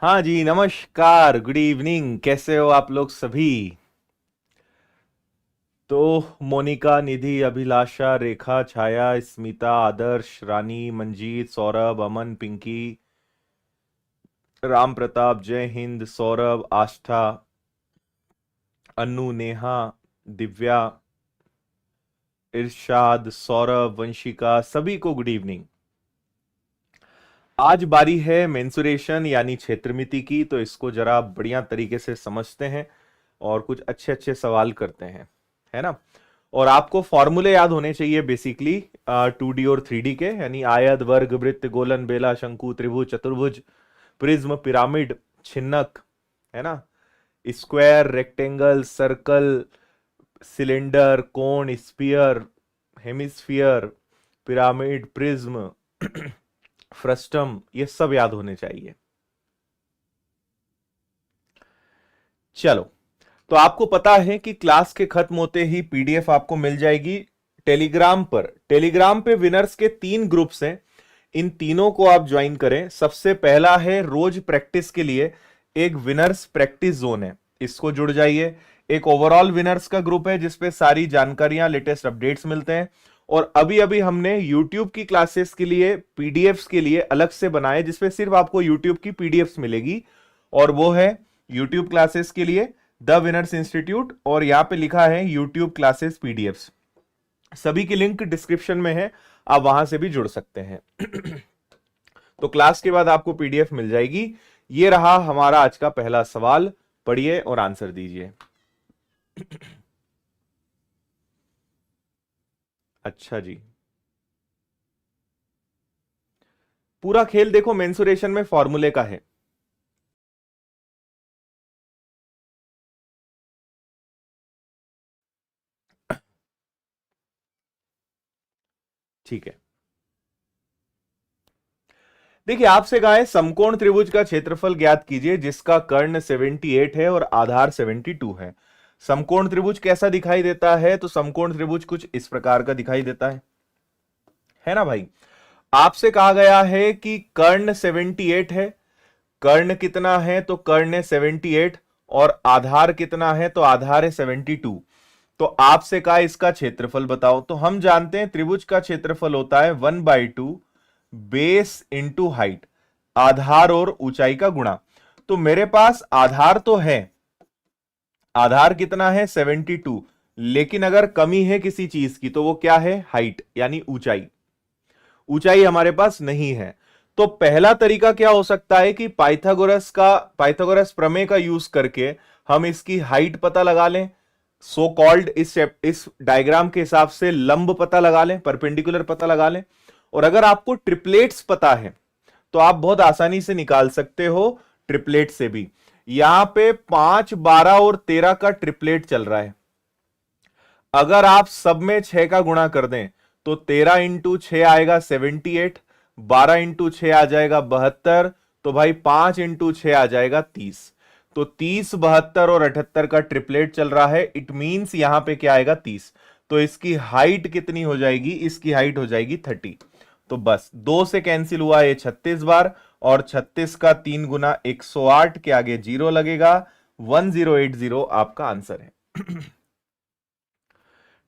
हाँ जी, नमस्कार, good evening. कैसे हो आप लोग सभी? तो मोनिका, निधि, अभिलाषा, रेखा, छाया, स्मिता, आदर्श, रानी, मंजीत, सौरभ, अमन, पिंकी, राम प्रताप, जय हिंद, सौरभ, आस्था, अनु, नेहा, दिव्या, इरशाद, सौरभ, वंशिका, सभी को गुड इवनिंग। आज बारी है मेंसुरेशन यानी क्षेत्रमिति की, तो इसको जरा बढ़िया तरीके से समझते हैं और कुछ अच्छे अच्छे सवाल करते हैं, है ना। और आपको फॉर्मूले याद होने चाहिए बेसिकली 2D और 3D के, यानी आयत, वर्ग, वृत्त, गोलन, बेला, शंकु, त्रिभुज, चतुर्भुज, प्रिज्म, पिरामिड, छिन्नक, है ना। Square, rectangle, circle, cylinder, cone, sphere, hemisphere, pyramid, prism, frustum, ये सब याद होने चाहिए। चलो, तो आपको पता है कि क्लास के खत्म होते ही पीडीएफ आपको मिल जाएगी टेलीग्राम पर। टेलीग्राम पे विनर्स के 3 ग्रुप्स हैं, इन तीनों को आप ज्वाइन करें। सबसे पहला है रोज प्रैक्टिस के लिए एक विनर्स प्रैक्टिस जोन है, इसको जुड़ जाइए। एक ओवरऑल विनर्स का ग्रुप है जिसपे सारी जानकारियां, लेटेस्ट अपडेट्स मिलते हैं। और अभी अभी हमने यूट्यूब की क्लासेस के लिए पीडीएफ्स के लिए अलग से बनाए, जिसपे सिर्फ आपको यूट्यूब की पीडीएफ्स मिलेगी, और वो है यूट्यूब क्लासेस के लिए द विनर्स इंस्टीट्यूट, और यहां पे लिखा है यूट्यूब क्लासेस पीडीएफ्स। सभी की लिंक डिस्क्रिप्शन में है, आप वहां से भी जुड़ सकते हैं। तो क्लास के बाद आपको पीडीएफ मिल जाएगी। ये रहा हमारा आज का पहला सवाल, पढ़िए और आंसर दीजिए। अच्छा जी, पूरा खेल देखो मेंसुरेशन में फॉर्मूले का है। ठीक है, देखिए आपसे कहा है समकोण त्रिभुज का क्षेत्रफल ज्ञात कीजिए जिसका कर्ण 78 है और आधार 72 है। समकोण त्रिभुज कैसा दिखाई देता है? तो समकोण त्रिभुज कुछ इस प्रकार का दिखाई देता है ना भाई। आपसे कहा गया है कि कर्ण 78 है। कर्ण कितना है? तो कर्ण है 78, और आधार कितना है? तो आधार है 72। तो आपसे कहा इसका क्षेत्रफल बताओ। तो हम जानते हैं त्रिभुज का क्षेत्रफल होता है 1/2 बेस इंटू हाइट, आधार और ऊंचाई का गुणा। तो मेरे पास आधार तो है, आधार कितना है 72, लेकिन अगर कमी है किसी चीज की तो वो क्या है? हाइट यानी ऊंचाई। ऊंचाई हमारे पास नहीं है। तो पहला तरीका क्या हो सकता है कि पाइथागोरस प्रमेय का यूज करके हम इसकी हाइट पता लगा लें। सो कॉल्ड इस डायग्राम के हिसाब से लंब पता लगा लें, परपेंडिकुलर पता लगा लें। और अगर आपको ट्रिपलेट्स पता है तो आप बहुत आसानी से निकाल सकते हो ट्रिपलेट से भी। यहां पे 5, 12 और 13 का ट्रिपलेट चल रहा है। अगर आप सब में 6 का गुणा कर दें तो 13 × 6 आएगा 78, 12 × 6 आ जाएगा 72, तो भाई 5 × 6 आ जाएगा 30। तो 30, 72 और 78 का ट्रिपलेट चल रहा है। इट मींस यहां पे क्या आएगा? 30। तो इसकी हाइट कितनी हो जाएगी? इसकी हाइट हो जाएगी 30। तो बस 2 से कैंसिल हुआ ये 36 बार, और 36 का 3 गुना 108 के आगे जीरो लगेगा। 1080 आपका आंसर है।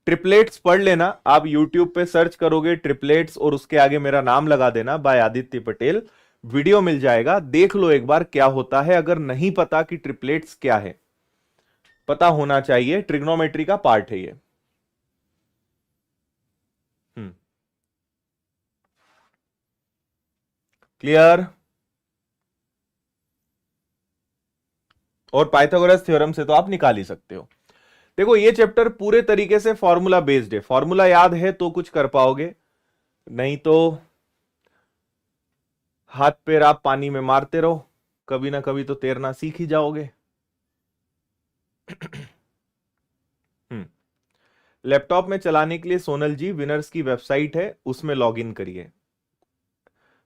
ट्रिपलेट्स पढ़ लेना, आप YouTube पे सर्च करोगे ट्रिपलेट्स और उसके आगे मेरा नाम लगा देना बाय आदित्य पटेल, वीडियो मिल जाएगा, देख लो एक बार क्या होता है। अगर नहीं पता कि ट्रिपलेट्स क्या है, पता होना चाहिए, ट्रिग्नोमेट्री का पार्ट है ये। हम्म, क्लियर। और पाइथागोरस थ्योरम से तो आप निकाल ही सकते हो। देखो ये चैप्टर पूरे तरीके से फॉर्मूला बेस्ड है, फॉर्मूला याद है तो कुछ कर पाओगे, नहीं तो हाथ पैर आप पानी में मारते रहो, कभी ना कभी तो तैरना सीख ही जाओगे। हम्म, लैपटॉप में चलाने के लिए सोनल जी विनर्स की वेबसाइट है, उसमें लॉगिन करिए।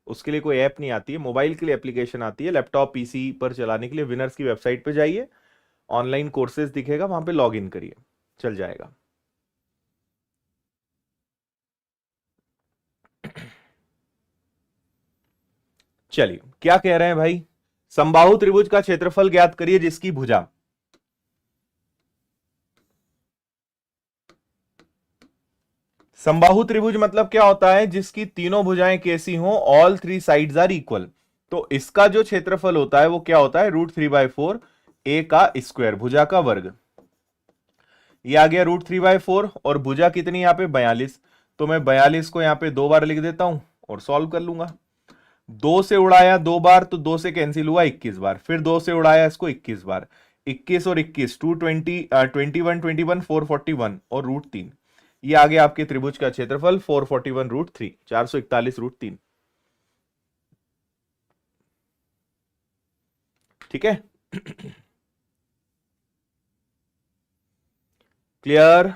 उसके लिए कोई ऐप नहीं आती है, मोबाइल के लिए एप्लीकेशन आती है। लैपटॉप पीसी पर चलाने के लिए विनर्स की वेबसाइट पे जाइए, ऑनलाइन कोर्सेज दिखेगा, वहां पे लॉगिन करिए, चल जाएगा। चलिए क्या कह रहे हैं भाई? समबाहु त्रिभुज का क्षेत्रफल ज्ञात करिए जिसकी भुजा, समबाहु त्रिभुज मतलब क्या होता है, जिसकी तीनों भुजाएं कैसी हो, all three sides are equal. तो इसका जो क्षेत्रफल होता है वो क्या होता है, √3/4 ए का स्क्वायर, भुजा का वर्ग। ये आ गया √3/4 और भुजा कितनी यहां पे 42। तो मैं 42 को यहां पे 2 बार लिख देता हूं और सॉल्व कर लूंगा। 2 से उड़ाया 2 बार तो 2 से कैंसिल हुआ 21 बार, फिर 2 से उड़ाया इसको 21 बार, 21 और 21 220 21 21 441 और √3। ये आ गया आपके त्रिभुज का क्षेत्रफल 441 √3, 441 √3। ठीक है, क्लियर।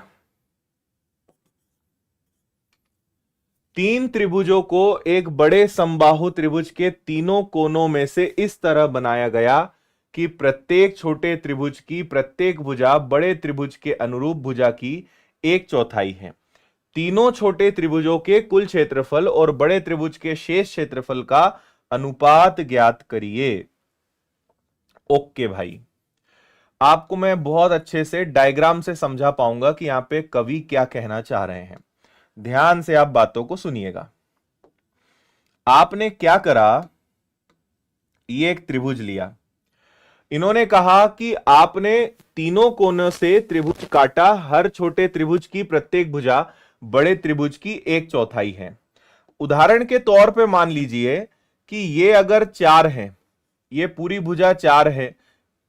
तीन त्रिभुजों को एक बड़े समबाहु त्रिभुज के तीनों कोनों में से इस तरह बनाया गया कि प्रत्येक छोटे त्रिभुज की प्रत्येक भुजा बड़े त्रिभुज के अनुरूप भुजा की 1/4 है। तीनों छोटे त्रिभुजों के कुल क्षेत्रफल और बड़े त्रिभुज के शेष क्षेत्रफल का अनुपात ज्ञात करिए। ओके भाई, आपको मैं बहुत अच्छे से डायग्राम से समझा पाऊंगा कि यहां पे कवि क्या कहना चाह रहे हैं। ध्यान से आप बातों को सुनिएगा। आपने क्या करा, ये एक त्रिभुज लिया, इन्होंने कहा कि आपने तीनों कोनों से त्रिभुज काटा, हर छोटे त्रिभुज की प्रत्येक भुजा बड़े त्रिभुज की 1/4 है। उदाहरण के तौर पे मान लीजिए कि ये अगर 4 है, ये पूरी भुजा 4 है,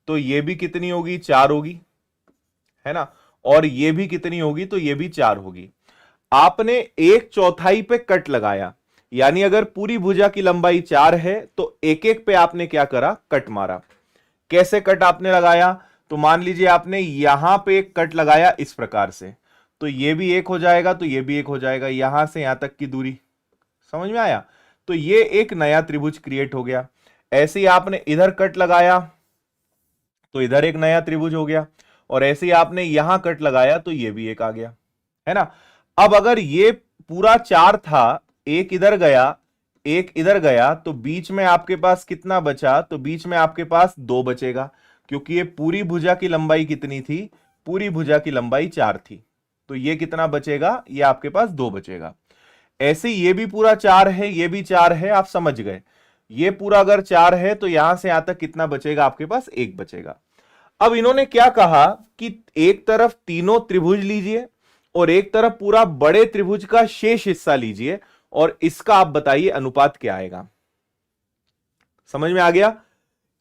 तो ये भी कितनी होगी, 4 होगी, है ना, और ये भी कितनी होगी, तो ये भी 4 होगी। आपने 1/4 पे कट लगाया, यानी अगर पूरी भुजा की लंबाई 4 है तो एक एक पे आपने क्या करा, कट मारा। कैसे कट आपने लगाया, तो मान लीजिए आपने यहां पे एक कट लगाया इस प्रकार से, तो ये भी एक हो जाएगा, तो ये भी एक हो जाएगा, यहां से यहां तक की दूरी, समझ में आया। तो ये एक नया त्रिभुज क्रिएट हो गया। ऐसे ही आपने इधर कट लगाया तो इधर एक नया त्रिभुज हो गया, और ऐसे ही आपने यहां कट लगाया तो ये भी एक आ गया, है ना। अब अगर ये पूरा 4 था, एक इधर गया एक इधर गया, तो बीच में आपके पास कितना बचा, तो बीच में आपके पास 2 बचेगा, क्योंकि ये पूरी भुजा की लंबाई कितनी थी, पूरी भुजा की लंबाई 4 थी, तो ये कितना बचेगा, ये आपके पास 2 बचेगा। ऐसे ये भी पूरा 4 है, ये भी 4 है, आप समझ गए। ये पूरा अगर 4 है तो यहां से यहां तक कितना बचेगा, आपके पास 1 बचेगा। अब इन्होंने क्या कहा कि एक तरफ तीनों त्रिभुज लीजिए और एक तरफ पूरा बड़े त्रिभुज का शेष हिस्सा लीजिए, और इसका आप बताइए अनुपात क्या आएगा। समझ में आ गया।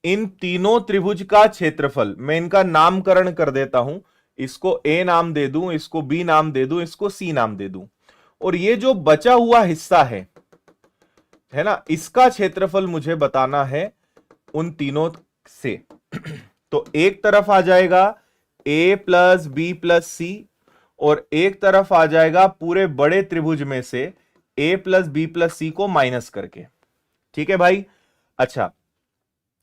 इन तीनों त्रिभुज का क्षेत्रफल, मैं इनका नामकरण कर देता हूं, इसको ए नाम दे दूं, इसको बी नाम दे दूं, इसको सी नाम दे दूं, और ये जो बचा हुआ हिस्सा है ना, इसका क्षेत्रफल मुझे बताना है उन तीनों से। तो एक तरफ आ जाएगा a प्लस बी प्लस सी, और एक तरफ आ जाएगा पूरे बड़े त्रिभुज में से a प्लस बी प्लस सी को माइनस करके। ठीक है भाई। अच्छा,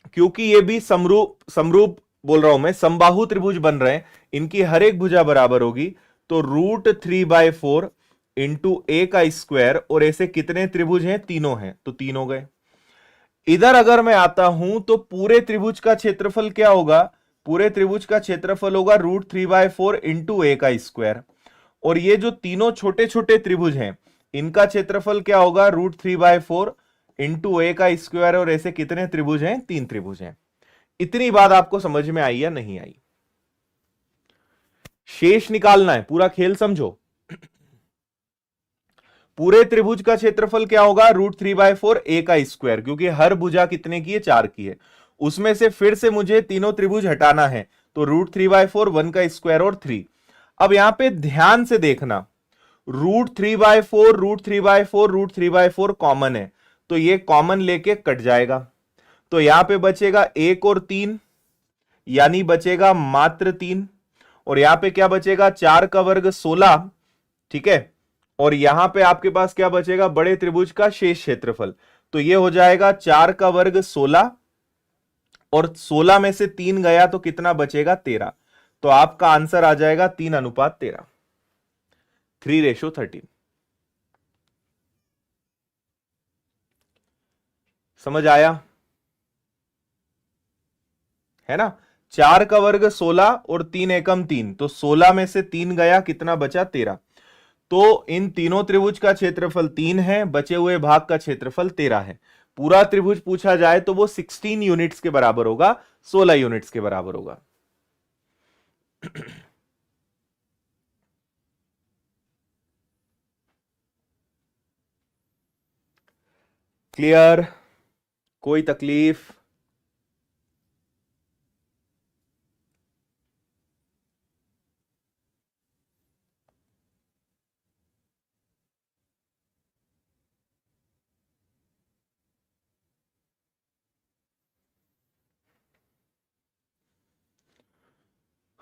क्योंकि ये भी समरूप समरूप बोल रहा हूं मैं, समबाहु त्रिभुज बन रहे हैं, इनकी हर एक भुजा बराबर होगी, तो √3/4 इंटू ए का स्क्वायर, और ऐसे कितने त्रिभुज हैं, तीनों हैं, तो 3 हो गए। इधर अगर मैं आता हूं तो पूरे त्रिभुज का क्षेत्रफल क्या होगा, पूरे त्रिभुज का क्षेत्रफल होगा √3/4 इंटू ए का स्क्वायर, और ये जो तीनों छोटे छोटे त्रिभुज हैं इनका क्षेत्रफल क्या होगा, √3/4 इंटू ए का स्क्वायर, और ऐसे कितने त्रिभुज हैं, 3 त्रिभुज हैं। इतनी बात आपको समझ में आई या नहीं आई। शेष निकालना है, पूरा खेल समझो। पूरे त्रिभुज का क्षेत्रफल क्या होगा, √3/4 ए का स्क्वायर, क्योंकि हर भुजा कितने की है, 4 की है। उसमें से फिर से मुझे तीनों त्रिभुज हटाना है, तो √3/4 1 का स्क्वायर और 3। अब यहां पे ध्यान से देखना, √3/4 √3/4 √3/4 कॉमन है, तो ये कॉमन लेके कट जाएगा, तो यहां पे बचेगा 1 और 3, यानी बचेगा मात्र 3, और यहां पे क्या बचेगा, 4 का वर्ग 16, ठीक है, और यहां पे आपके पास क्या बचेगा, बड़े त्रिभुज का शेष क्षेत्रफल, तो ये हो जाएगा 4 का वर्ग 16, और 16 में से 3 गया तो कितना बचेगा, 13। तो आपका आंसर आ जाएगा 3:13, 3:13। समझ आया। है ना। 4 का वर्ग 16 और 3 एकम 3, तो 16 में से 3 गया, कितना बचा 13। तो इन तीनों त्रिभुज का क्षेत्रफल 3 है, बचे हुए भाग का क्षेत्रफल 13 है। पूरा त्रिभुज पूछा जाए तो वो 16 यूनिट्स के बराबर होगा, 16 यूनिट्स के बराबर होगा। क्लियर? कोई तकलीफ?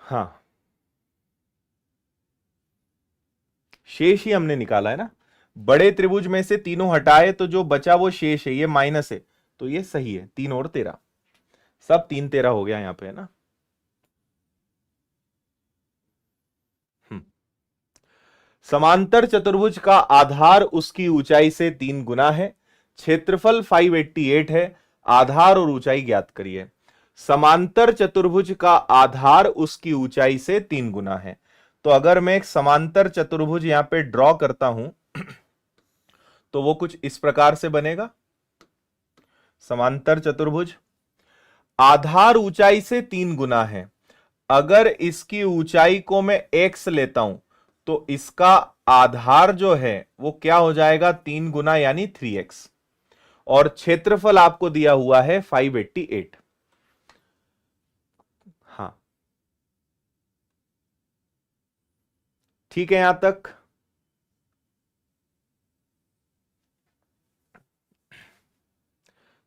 हाँ, शेष ही हमने निकाला है ना। बड़े त्रिभुज में से तीनों हटाए तो जो बचा वो शेष है, ये माइनस है, तो ये सही है। 3 और 13, सब 3 13 हो गया यहां पे, है ना। समांतर चतुर्भुज का आधार उसकी ऊंचाई से 3 गुना है, क्षेत्रफल 588 है, आधार और ऊंचाई ज्ञात करिए। समांतर चतुर्भुज का आधार उसकी ऊंचाई से 3 गुना है। तो अगर मैं एक समांतर चतुर्भुज यहां पे ड्रॉ करता हूं तो वो कुछ इस प्रकार से बनेगा। समांतर चतुर्भुज, आधार ऊंचाई से 3 गुना है। अगर इसकी ऊंचाई को मैं x लेता हूं तो इसका आधार जो है वो क्या हो जाएगा, 3 गुना यानी 3x, और क्षेत्रफल आपको दिया हुआ है 588। हाँ, ठीक है यहां तक।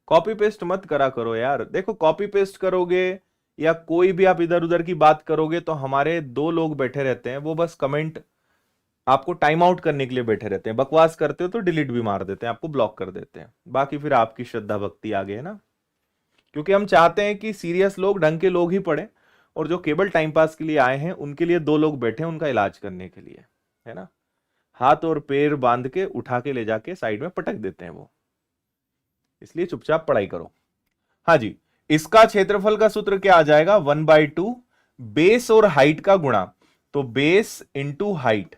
कॉपी पेस्ट मत करा करो यार। देखो, कॉपी पेस्ट करोगे या कोई भी आप इधर उधर की बात करोगे तो हमारे 2 लोग बैठे रहते हैं, वो बस कमेंट आपको टाइम आउट करने के लिए बैठे रहते हैं। बकवास करते हो तो डिलीट भी मार देते हैं, आपको ब्लॉक कर देते हैं। बाकी फिर आपकी श्रद्धा भक्ति आगे, है ना। क्योंकि हम चाहते हैं कि सीरियस लोग, ढंग के लोग ही पढ़ें, और जो केवल टाइम पास के लिए आए हैं उनके लिए 2 लोग बैठे हैं उनका इलाज करने के लिए, है ना। हाथ और पैर बांध के उठा के ले जाके साइड में पटक देते हैं वो, इसलिए चुपचाप पढ़ाई करो। हाँ जी, इसका क्षेत्रफल का सूत्र क्या आ जाएगा, 1/2 बेस और हाइट का गुणा, तो बेस इंटू हाइट,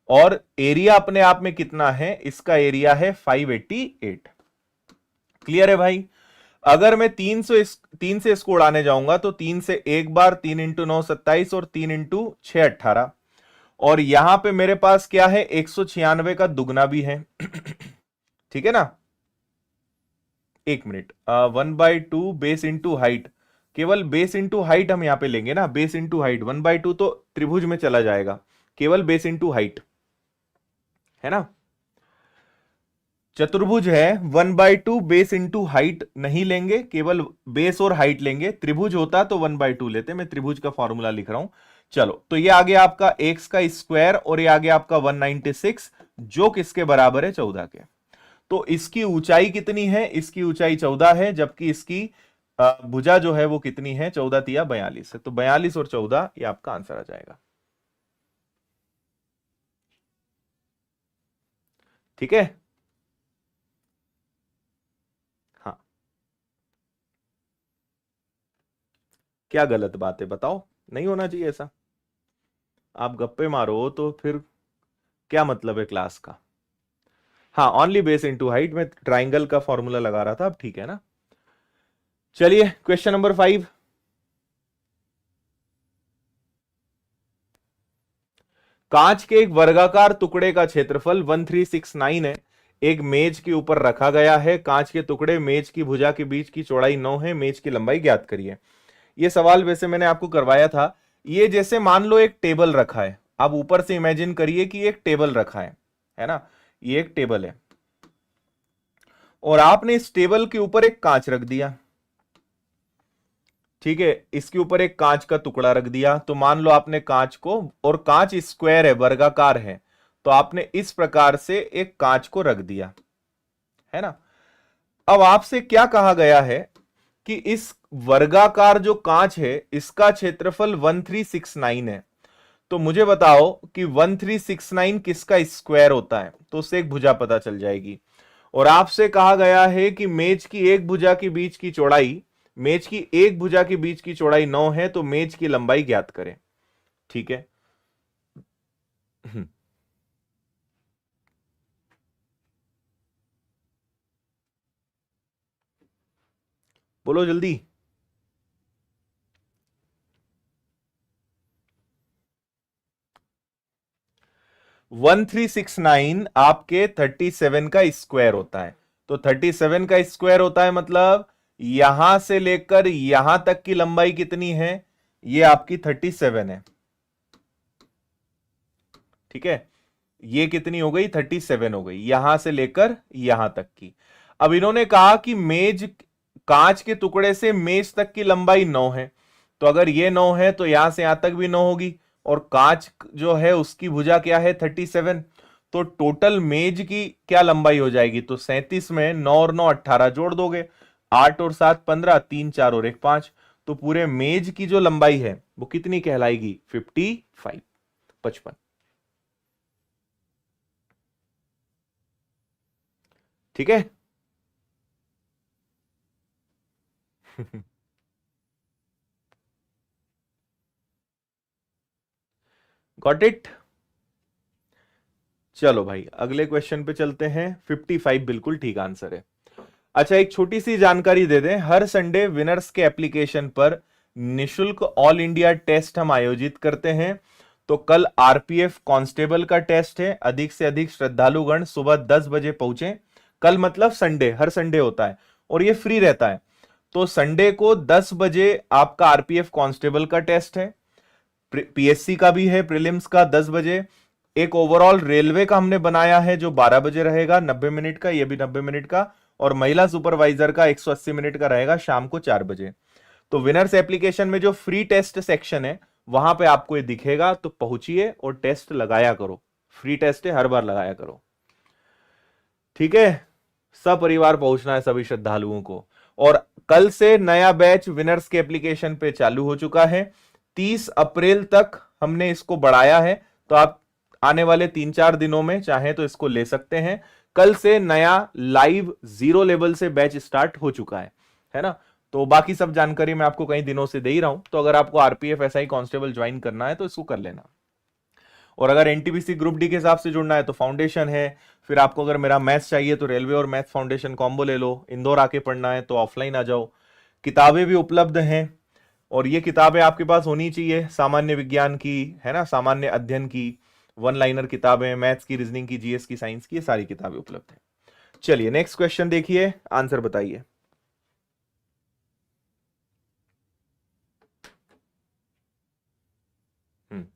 और एरिया अपने आप में कितना है, इसका एरिया है 588। क्लियर है भाई। अगर मैं 3 से इसको उड़ाने जाऊंगा तो 3 से एक बार, 3 इंटू 9 27, और 3 इंटू 6 18, और यहां पे मेरे पास क्या है, 196 का दुगना भी है। ठीक है ना। 1 मिनट, 1/2 बेस इंटू हाइट, केवल बेस इंटू हाइट हम यहां पे लेंगे ना, बेस इंटू हाइट। 1/2 तो त्रिभुज में चला जाएगा, केवल बेस इंटू हाइट, है ना। चतुर्भुज है, 1/2 बेस इंटू हाइट नहीं लेंगे, केवल बेस और हाइट लेंगे। त्रिभुज होता तो 1/2 लेते, मैं त्रिभुज का फॉर्मूला लिख रहा हूं। चलो, तो ये आ गया आपका x का स्क्वायर, और ये आ गया आपका 196, जो किसके बराबर है, 14 के। तो इसकी ऊंचाई कितनी है, इसकी ऊंचाई 14 है, जबकि इसकी भुजा जो है वो कितनी है, 14 तिया 42 है। तो 42 और 14 ये आपका आंसर आ जाएगा। ठीक है। हाँ, क्या गलत बात है बताओ, नहीं होना चाहिए ऐसा। आप गप्पे मारो तो फिर क्या मतलब है क्लास का। हाँ, ओनली बेस इंटू हाइट में ट्राइंगल का फॉर्मूला लगा रहा था, अब ठीक है ना। चलिए क्वेश्चन नंबर 5। कांच के एक वर्गाकार टुकड़े का क्षेत्रफल 1369 है, एक मेज के ऊपर रखा गया है। कांच के टुकड़े मेज की भुजा के बीच की चौड़ाई 9 है, मेज की लंबाई ज्ञात करिए। ये सवाल वैसे मैंने आपको करवाया था। ये जैसे मान लो एक टेबल रखा है, आप ऊपर से इमेजिन करिए कि एक टेबल रखा है ना। ये एक टेबल है और आपने इस टेबल के ऊपर एक कांच रख दिया। ठीक है, इसके ऊपर एक कांच का टुकड़ा रख दिया। तो मान लो आपने कांच को, और कांच स्क्वायर है, वर्गाकार है, तो आपने इस प्रकार से एक कांच को रख दिया, है ना। अब आपसे क्या कहा गया है कि इस वर्गाकार जो कांच है इसका क्षेत्रफल 1369 है। तो मुझे बताओ कि 1369 किसका स्क्वायर होता है, तो उससे एक भुजा पता चल जाएगी। और आपसे कहा गया है कि मेज की एक भुजा के बीच की चौड़ाई मेज की एक भुजा के बीच की चौड़ाई 9 है, तो मेज की लंबाई ज्ञात करें। ठीक है। बोलो जल्दी। 1369 आपके 37 का स्क्वायर होता है। तो 37 का स्क्वायर होता है मतलब यहां से लेकर यहां तक की लंबाई कितनी है? ये आपकी 37 है। ठीक है, ये कितनी हो गई? 37 हो गई, यहां से लेकर यहां तक की। अब इन्होंने कहा कि मेज, कांच के टुकड़े से मेज तक की लंबाई 9 है, तो अगर ये 9 है तो यहां से यहां तक भी 9 होगी, और कांच जो है उसकी भुजा क्या है? 37। तो टोटल मेज की क्या लंबाई हो जाएगी? तो 37 में 9 और 9 18 जोड़ दोगे, 8 और 7 15, 3 4 और 1 5, तो पूरे मेज की जो लंबाई है वो कितनी कहलाएगी? 55, 55। ठीक है। Got it. चलो भाई अगले क्वेश्चन पे चलते हैं। 55 बिल्कुल ठीक आंसर है। अच्छा, एक छोटी सी जानकारी दे दें, हर संडे विनर्स के एप्लीकेशन पर निशुल्क ऑल इंडिया टेस्ट हम आयोजित करते हैं। तो कल आरपीएफ कांस्टेबल का टेस्ट है, अधिक से अधिक श्रद्धालुगण सुबह 10 बजे पहुंचे। कल मतलब संडे, हर संडे होता है और ये फ्री रहता है। तो संडे को 10 बजे आपका आरपीएफ कांस्टेबल का टेस्ट है, पीएससी का भी है, प्रीलिम्स का 10 बजे। एक ओवरऑल रेलवे का हमने बनाया है जो 12 बजे रहेगा, 90 मिनट का, ये भी 90 मिनट का, और महिला सुपरवाइजर का 180 मिनट का रहेगा शाम को 4 बजे। तो विनर्स एप्लीकेशन में जो फ्री टेस्ट सेक्शन है वहां पे आपको ये दिखेगा, तो पहुंचिए और टेस्ट लगाया करो। फ्री टेस्ट है, हर बार लगाया करो। ठीक है, सब परिवार पहुंचना है सभी श्रद्धालुओं को। और कल से नया बैच विनर्स के एप्लीकेशन पे चालू हो चुका है, 30 अप्रैल तक हमने इसको बढ़ाया है, तो आप आने वाले 3-4 दिनों में चाहे तो इसको ले सकते हैं। कल से नया लाइव 0 लेवल से बैच स्टार्ट हो चुका है ना। तो बाकी सब जानकारी मैं आपको कई दिनों से दे ही रहा हूं, तो अगर आपको आरपीएफ एसआई कांस्टेबल ज्वाइन करना है तो इसको कर लेना। और अगर एनटीपीसी ग्रुप डी के हिसाब से जुड़ना है तो फाउंडेशन है। फिर आपको अगर मेरा मैथ्स चाहिए तो रेलवे और मैथ्स फाउंडेशन कॉम्बो ले लो। इंदौर आके पढ़ना है तो ऑफलाइन आ जाओ। किताबें भी उपलब्ध हैं, और ये किताबें आपके पास होनी चाहिए, सामान्य विज्ञान की है ना, सामान्य अध्ययन की, वन लाइनर किताबें, मैथ्स की, रीजनिंग की, जीएस की, साइंस की, ये सारी किताबें उपलब्ध हैं। चलिए नेक्स्ट क्वेश्चन देखिए, आंसर बताइए। हम्म।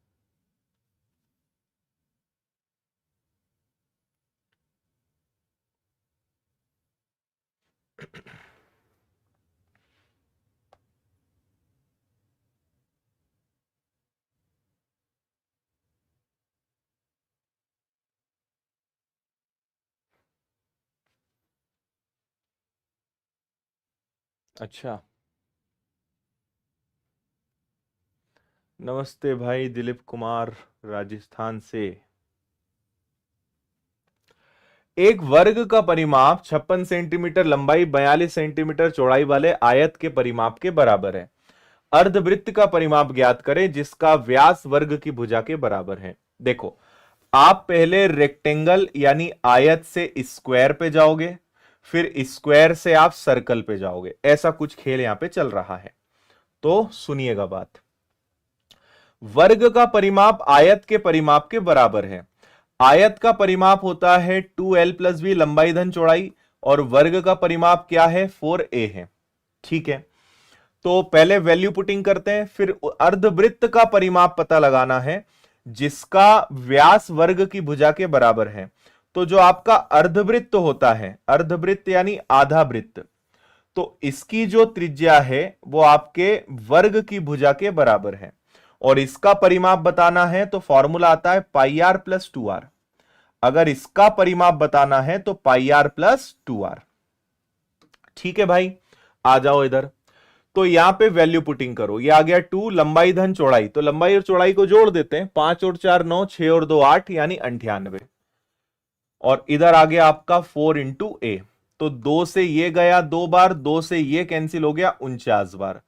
अच्छा, नमस्ते भाई दिलीप कुमार, राजस्थान से। एक वर्ग का परिमाप 56 सेंटीमीटर लंबाई, 42 सेंटीमीटर चौड़ाई वाले आयत के परिमाप के बराबर है। अर्धवृत्त का परिमाप ज्ञात करें जिसका व्यास वर्ग की भुजा के बराबर है। देखो, आप पहले रेक्टेंगल यानी आयत से स्क्वायर पे जाओगे, फिर स्क्वायर से आप सर्कल पे जाओगे, ऐसा कुछ खेल यहां पे चल रहा है। तो सुनिएगा बात, वर्ग का परिमाप आयत के परिमाप के बराबर है। आयत का परिमाप होता है 2l प्लस बी लंबाई धन चौड़ाई, और वर्ग का परिमाप क्या है? 4a है। ठीक है, तो पहले वैल्यू पुटिंग करते हैं, फिर अर्धवृत्त का परिमाप पता लगाना है जिसका व्यास वर्ग की भुजा के बराबर है। तो जो आपका अर्धवृत्त होता है, अर्धवृत्त यानी आधा वृत्त, तो इसकी जो त्रिज्या है वो आपके वर्ग की भुजा के बराबर है, और इसका परिमाप बताना है तो फॉर्मूला आता है पाई आर प्लस 2r। अगर इसका परिमाप बताना है तो पाई आर प्लस 2r। ठीक है भाई, आ जाओ इधर। तो यहां पे वैल्यू पुटिंग करो, ये आ गया 2 लंबाई धन चौड़ाई, तो लंबाई और चौड़ाई को जोड़ देते हैं, 5 और 4 9, 6 और 2 8 यानी 98। और इधर आ गया आपका 4 इंटू ए। तो 2 से ये गया 2 बार, 2 से ये कैंसिल हो गया 49 बार।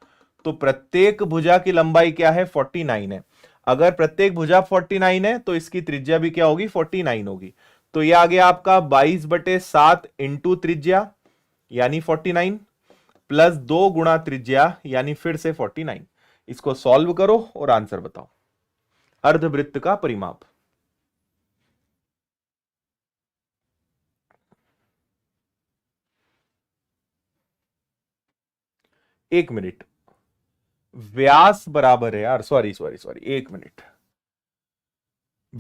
तो प्रत्येक भुजा की लंबाई क्या है? 49 है। अगर प्रत्येक भुजा 49 है तो इसकी त्रिज्या भी क्या होगी? 49 होगी। तो ये आ गया आपका 22/7 इंटू त्रिज्या यानी 49 प्लस 2 गुणा त्रिज्या यानी फिर से 49। इसको सॉल्व करो और आंसर बताओ। अर्धवृत्त का परिमाप। एक मिनट, व्यास बराबर है यार, सॉरी सॉरी सॉरी, एक मिनट।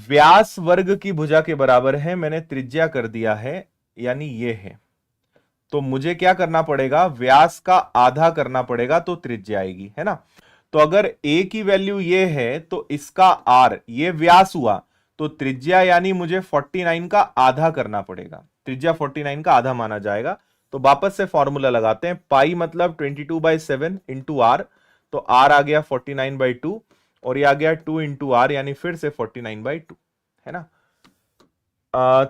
व्यास वर्ग की भुजा के बराबर है, मैंने त्रिज्या कर दिया है, यानी ये है। तो मुझे क्या करना पड़ेगा? व्यास का आधा करना पड़ेगा तो त्रिज्या आएगी, है ना। तो अगर a की वैल्यू ये है तो इसका r ये व्यास हुआ, तो त्रिज्या यानी मुझे 49 का आधा करना पड़ेगा। त्रिज्या 49 का आधा माना जाएगा। तो वापस से फॉर्मूला लगाते हैं, पाई मतलब 22/7 इंटू आर। तो r आ गया 49/2 और ये आ गया 2 इंटू आर यानी फिर से 49/2, है ना।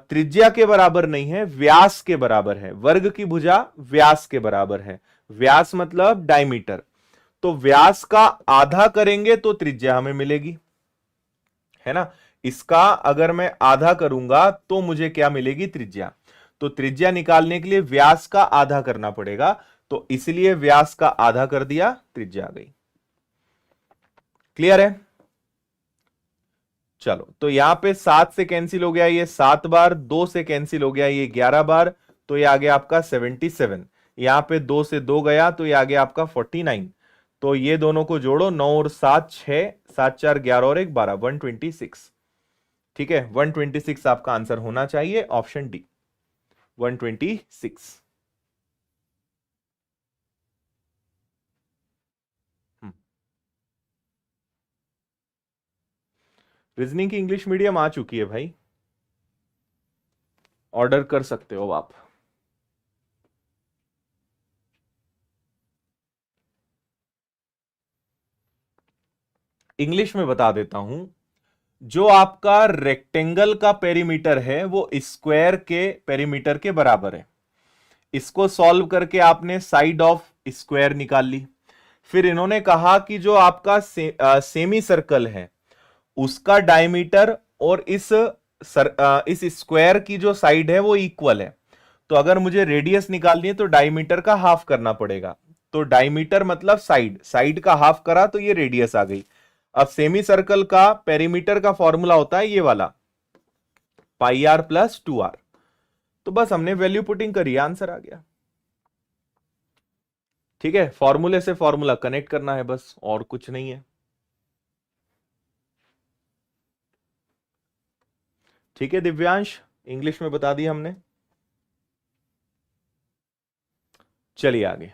त्रिज्या के बराबर नहीं है, व्यास के बराबर है। वर्ग की भुजा व्यास के बराबर है। व्यास मतलब डायमीटर। तो व्यास का आधा करेंगे तो त्रिज्या हमें मिलेगी, है ना। इसका अगर मैं आधा करूंगा तो मुझे क्या मिलेगी? त्रिज्या। तो त्रिज्या निकालने के लिए व्यास का आधा करना पड़ेगा, तो इसलिए व्यास का आधा कर दिया, त्रिज्या आ गई। क्लियर है? चलो, तो यहां पे 7 से कैंसिल हो गया ये 7 बार, 2 से कैंसिल हो गया ये 11 बार, तो ये आ गया आपका 77। यहां पे 2 से 2 गया तो ये आ गया आपका 49। तो ये दोनों को जोड़ो, 9 और 7 6, 7 4 11 और 1 12, 126। ठीक है, 126 आपका आंसर होना चाहिए, ऑप्शन डी 126। रीजनिंग की इंग्लिश मीडियम आ चुकी है भाई, ऑर्डर कर सकते हो आप। इंग्लिश में बता देता हूं, जो आपका रेक्टेंगल का पेरीमीटर है वो स्क्वायर के पेरीमीटर के बराबर है। इसको सॉल्व करके आपने साइड ऑफ स्क्वायर निकाल ली। फिर इन्होंने कहा कि जो आपका सेमी सर्कल है उसका डायमीटर और इस स्क्वायर की जो साइड है वो इक्वल है। तो अगर मुझे रेडियस निकालनी है तो डायमीटर का हाफ करना पड़ेगा। तो डायमीटर मतलब साइड, साइड का हाफ करा तो ये रेडियस आ गई। अब सेमी सर्कल का पेरीमीटर का फॉर्मूला होता है ये वाला, पाई आर प्लस 2r। तो बस हमने वैल्यू पुटिंग करी, आंसर आ गया। ठीक है, फॉर्मूले से फॉर्मूला कनेक्ट करना है बस, और कुछ नहीं है। ठीक है दिव्यांश, इंग्लिश में बता दिया हमने। चलिए आगे।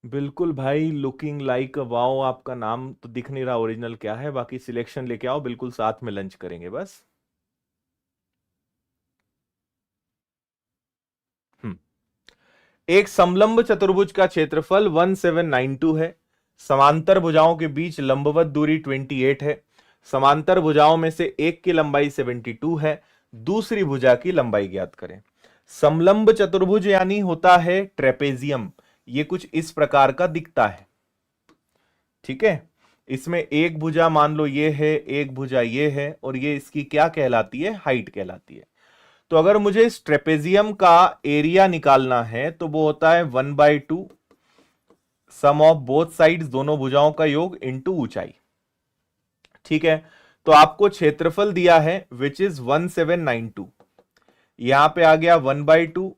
बिल्कुल भाई, लुकिंग लाइक वाओ, आपका नाम तो दिख नहीं रहा ओरिजिनल क्या है, बाकी सिलेक्शन लेके आओ, बिल्कुल साथ में लंच करेंगे बस। हम्म एक समलंब चतुर्भुज का क्षेत्रफल 1792 है। समांतर भुजाओं के बीच लंबवत दूरी 28 है। समांतर भुजाओं में से एक की लंबाई 72 है। दूसरी भुजा की लंबाई ज्ञात करें। समलंब चतुर्भुज यानी होता है ट्रेपेजियम। ये कुछ इस प्रकार का दिखता है। ठीक है, इसमें एक भुजा मान लो ये है, एक भुजा ये है, और ये इसकी क्या कहलाती है? हाइट कहलाती है। तो अगर मुझे इस ट्रेपेजियम का एरिया निकालना है तो वो होता है 1/2 सम ऑफ बोथ साइड्स, दोनों भुजाओं का योग इंटू ऊंचाई। ठीक है, तो आपको क्षेत्रफल दिया है विच इज 1792। यहां पे आ गया 1/2।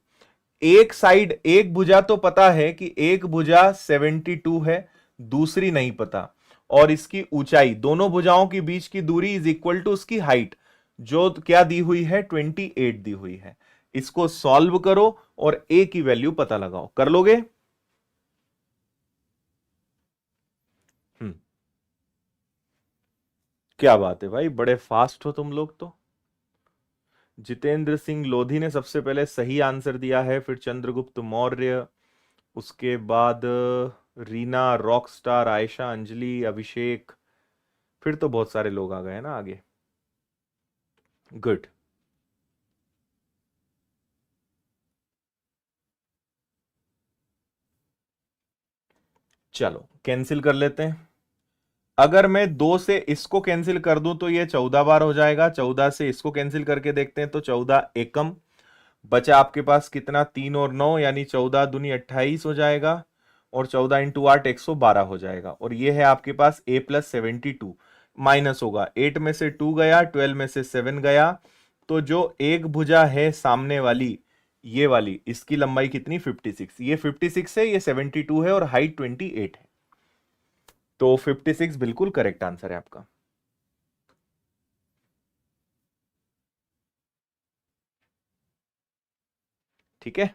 एक साइड, एक भुजा तो पता है कि एक भुजा 72 है, दूसरी नहीं पता। और इसकी ऊंचाई, दोनों भुजाओं के बीच की दूरी इज इक्वल टू उसकी हाइट, जो क्या दी हुई है? 28 दी हुई है। इसको सॉल्व करो और ए की वैल्यू पता लगाओ। कर लोगे? हम्म क्या बात है भाई, बड़े फास्ट हो तुम लोग तो। जितेंद्र सिंह लोधी ने सबसे पहले सही आंसर दिया है, फिर चंद्रगुप्त मौर्य, उसके बाद रीना, रॉकस्टार, आयशा, अंजलि, अभिषेक, फिर तो बहुत सारे लोग आ गए हैं ना आगे। गुड। चलो कैंसिल कर लेते हैं। अगर मैं 2 से इसको कैंसिल कर दूं तो ये 14 बार हो जाएगा। 14 से इसको कैंसिल करके देखते हैं तो 14 एकम बचा आपके पास कितना, 3 और 9 यानी 14 दूनी 28 हो जाएगा, और 14 इंटू 8 112 हो जाएगा। और ये है आपके पास A+72। माइनस होगा, 8 में से 2 गया, 12 में से 7 गया, तो जो एक भुजा है सामने वाली, ये वाली, इसकी लंबाई कितनी, 56। ये 56 है, ये 72 है, और हाइट 28 है। तो 56 बिल्कुल करेक्ट आंसर है आपका। ठीक है।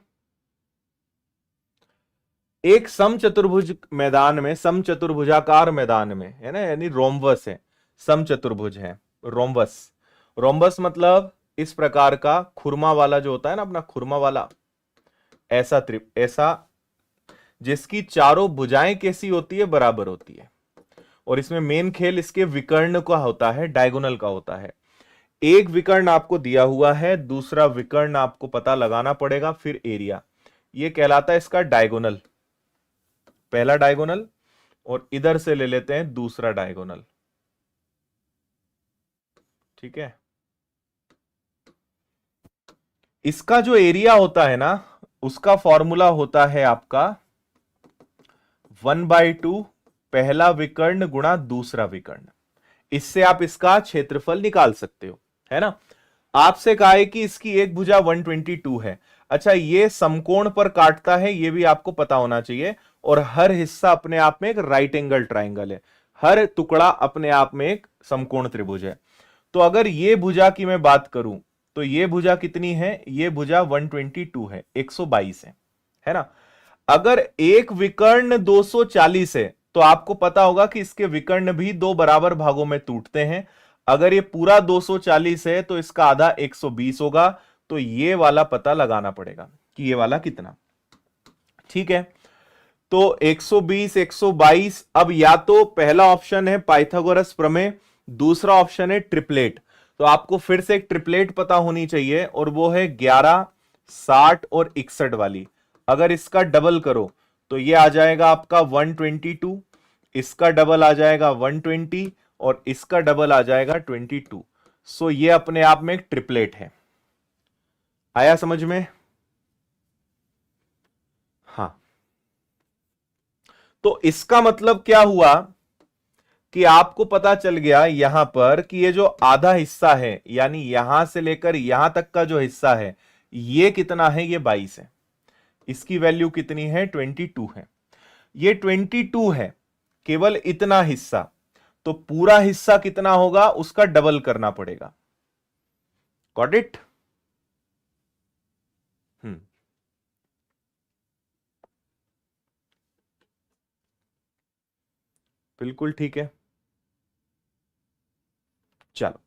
एक समचतुर्भुज मैदान में, समचतुर्भुजाकार मैदान में है ना, यानी रोम्बस है, समचतुर्भुज है, रोम्बस। रोम्बस मतलब इस प्रकार का खुरमा वाला जो होता है ना अपना, खुरमा वाला, ऐसा ऐसा, जिसकी चारों भुजाएं कैसी होती है, बराबर होती है। और इसमें मेन खेल इसके विकर्ण का होता है, डायगोनल का होता है। एक विकर्ण आपको दिया हुआ है, दूसरा विकर्ण आपको पता लगाना पड़ेगा, फिर एरिया। ये कहलाता है इसका डायगोनल, पहला डायगोनल, और इधर से ले लेते हैं दूसरा डायगोनल। ठीक है। इसका जो एरिया होता है ना, उसका फॉर्मूला होता है आपका 1/2 पहला विकर्ण गुणा दूसरा विकर्ण। इससे आप इसका क्षेत्रफल निकाल सकते हो, है ना। आपसे कहा है कि इसकी एक भुजा 122 है। अच्छा, ये समकोण पर काटता है, ये भी आपको पता होना चाहिए। और हर हिस्सा अपने आप में एक राइट एंगल ट्राइंगल है, हर टुकड़ा अपने आप में एक समकोण त्रिभुज है। तो अगर ये भुजा की मैं बात करूं, तो ये भुजा कितनी है, ये भुजा 122 है, 122 है ना। अगर एक विकर्ण 240 है, तो आपको पता होगा कि इसके विकर्ण भी दो बराबर भागों में टूटते हैं। अगर ये पूरा 240 है तो इसका आधा 120 होगा। तो ये वाला पता लगाना पड़ेगा कि ये वाला कितना। ठीक है। तो 120, 122, अब या तो पहला ऑप्शन है पाइथागोरस प्रमेय, दूसरा ऑप्शन है ट्रिपलेट। तो आपको फिर से एक ट्रिपलेट पता होनी चाहिए, और वो है 11, 60 और 61 वाली। अगर इसका डबल करो तो ये आ जाएगा आपका 122, इसका डबल आ जाएगा 120, और इसका डबल आ जाएगा 22। सो ये अपने आप में एक ट्रिपलेट है। आया समझ में? हाँ। तो इसका मतलब क्या हुआ कि आपको पता चल गया यहां पर कि ये जो आधा हिस्सा है, यानी यहां से लेकर यहां तक का जो हिस्सा है, ये कितना है, ये 22 है। इसकी वैल्यू कितनी है, 22 है। ये 22 है, केवल इतना हिस्सा। तो पूरा हिस्सा कितना होगा, उसका डबल करना पड़ेगा। Got it? हम्म। बिल्कुल ठीक है। चलो,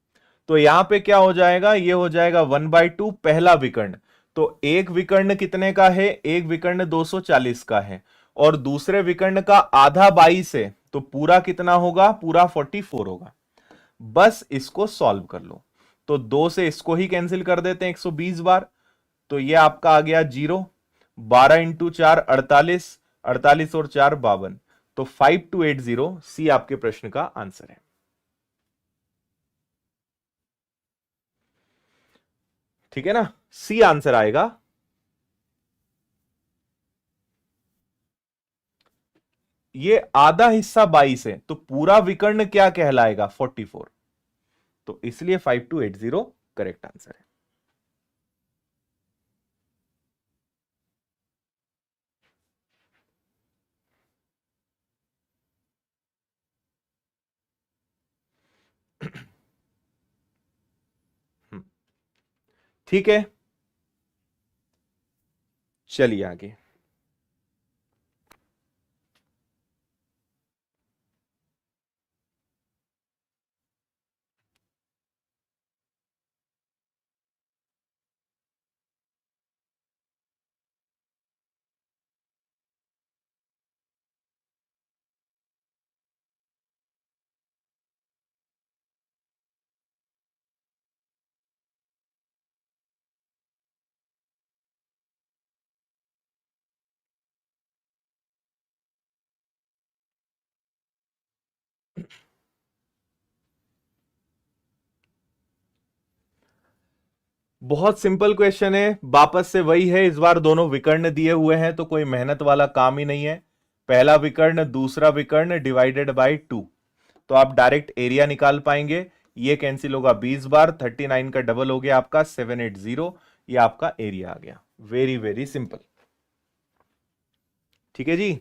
तो यहां पे क्या हो जाएगा, ये हो जाएगा 1/2 पहला विकर्ण। तो एक विकर्ण कितने का है, एक विकर्ण 240 का है, और दूसरे विकर्ण का आधा 22 है, तो पूरा कितना होगा, पूरा 44 होगा। बस इसको सॉल्व कर लो। तो 2 से इसको ही कैंसिल कर देते हैं 120 बार। तो ये आपका आ गया 0। 12 इंटू 4 48, 48 और 4 52। तो 5280 सी आपके प्रश्न का आंसर है। ठीक है ना, सी आंसर आएगा। ये आधा हिस्सा 22 है, तो पूरा विकर्ण क्या कहलाएगा, 44। तो इसलिए 5280 करेक्ट आंसर है। हम्म, ठीक है। चलिए आगे। बहुत सिंपल क्वेश्चन है, वापस से वही है, इस बार दोनों विकर्ण दिए हुए हैं तो कोई मेहनत वाला काम ही नहीं है। पहला विकर्ण दूसरा विकर्ण डिवाइडेड बाय 2, तो आप डायरेक्ट एरिया निकाल पाएंगे। ये कैंसिल होगा 20 बार, 39 का डबल हो गया आपका 780, ये आपका एरिया आ गया। Very very simple. ठीक है जी।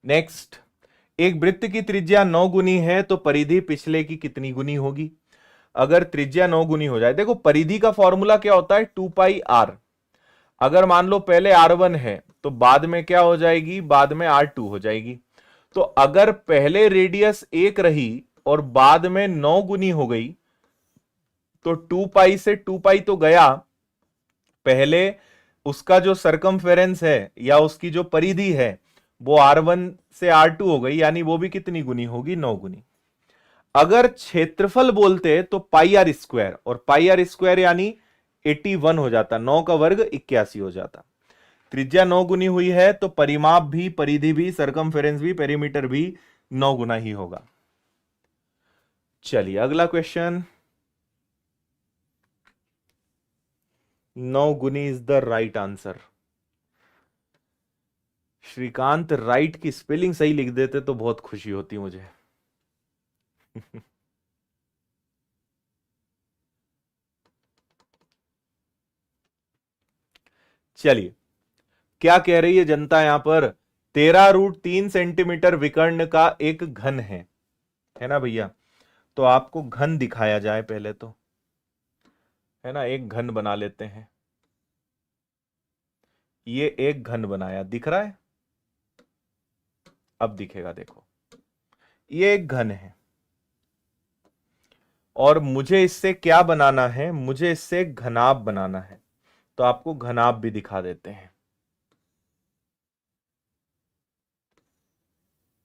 नेक्स्ट, एक वृत्त की त्रिज्या 9 गुनी है तो परिधि पिछले की कितनी गुनी होगी? अगर त्रिज्या 9 गुनी हो जाए, देखो परिधि का फॉर्मूला क्या होता है, 2 पाई आर। अगर मान लो पहले R1 है तो बाद में क्या हो जाएगी, बाद में R2 हो जाएगी। तो अगर पहले रेडियस 1 रही और बाद में 9 गुनी हो गई तो 2 पाई से 2 पाई तो गया, पहले उसका जो सरकमफेरेंस है या उसकी जो परिधि है वो R1 से R2 हो गई, यानी वो भी कितनी गुनी होगी, 9 गुनी। अगर क्षेत्रफल बोलते तो पाई आर स्क्वायर, और पाई आर स्क्वायर यानी 81 हो जाता, 9 का वर्ग 81 हो जाता। त्रिज्या 9 गुनी हुई है तो परिमाप भी, परिधि भी, सरकमफेरेंस भी, पेरीमीटर भी 9 गुना ही होगा। चलिए अगला क्वेश्चन। 9 गुनी is the right answer. Shrikant right की स्पेलिंग सही लिख देते तो बहुत खुशी होती मुझे। चलिए, क्या कह रही है जनता यहां पर, 13√3 सेंटीमीटर विकर्ण का एक घन है ना भैया? तो आपको घन दिखाया जाए पहले तो, है ना, एक घन बना लेते हैं। ये एक घन बनाया, दिख रहा है? अब दिखेगा, देखो ये एक घन है और मुझे इससे क्या बनाना है, मुझे इससे एक घनाभ बनाना है। तो आपको घनाभ भी दिखा देते हैं।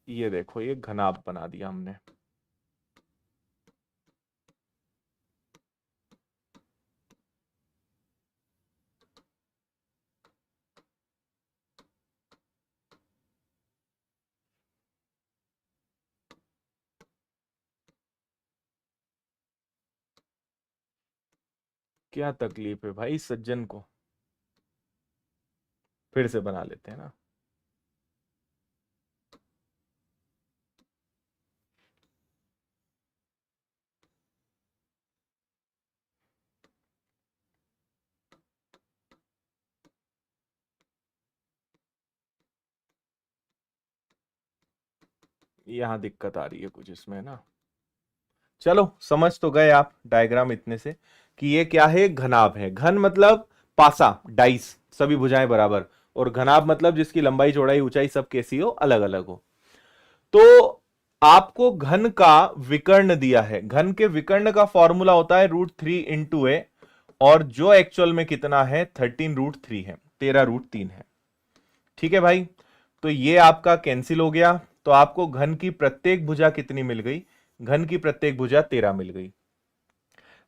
ये देखो, ये घनाभ बना दिया हमने। क्या तकलीफ है भाई सज्जन को, फिर से बना लेते हैं ना। यहां दिक्कत आ रही है कुछ इसमें ना। चलो समझ तो गए आप डायग्राम इतने से कि ये क्या है, घनाभ है। घन मतलब पासा, डाइस, सभी भुजाएं बराबर। और घनाभ मतलब जिसकी लंबाई चौड़ाई ऊंचाई सब कैसी हो, अलग अलग हो। तो आपको घन का विकर्ण दिया है, घन के विकर्ण का फॉर्मूला होता है √3 × a, और जो एक्चुअल में कितना है, 13√3 है, 13√3 है। ठीक है भाई, तो ये आपका कैंसिल हो गया। तो आपको घन की प्रत्येक भुजा कितनी मिल गई, घन की प्रत्येक भुजा 13 मिल गई।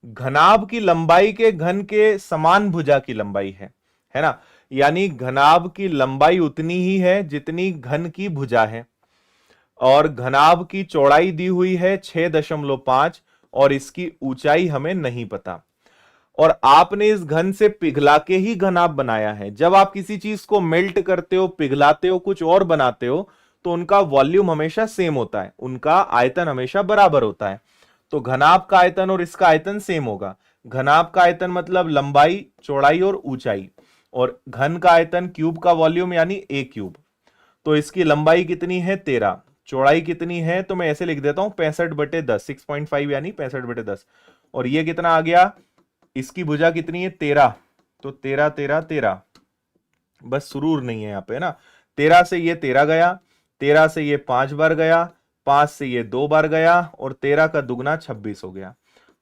घनाभ की लंबाई के घन के समान भुजा की लंबाई है ना, यानी घनाभ की लंबाई उतनी ही है जितनी घन की भुजा है। और घनाभ की चौड़ाई दी हुई है 6.5, और इसकी ऊंचाई हमें नहीं पता। और आपने इस घन से पिघला के ही घनाभ बनाया है। जब आप किसी चीज को मेल्ट करते हो, पिघलाते हो, कुछ और बनाते हो, तो उनका वॉल्यूम हमेशा सेम होता है, उनका आयतन हमेशा बराबर होता है। तो घनाभ का आयतन और इसका आयतन सेम होगा। घनाभ का आयतन मतलब लंबाई, चौड़ाई और ऊंचाई, और घन का आयतन क्यूब का वॉल्यूम यानी ए क्यूब। तो इसकी लंबाई कितनी है, 13, चौड़ाई कितनी है, तो मैं ऐसे लिख देता हूं 65/10, 6.5 यानी 65/10। और ये कितना आ गया, इसकी भुजा कितनी है, 13, तो 13 13 13, बस सुरूर नहीं है यहां पे ना। 13 से ये 13 गया, 13 से ये 5 बार गया, 5 से ये 2 बार गया, और 13 का दुगना 26 हो गया।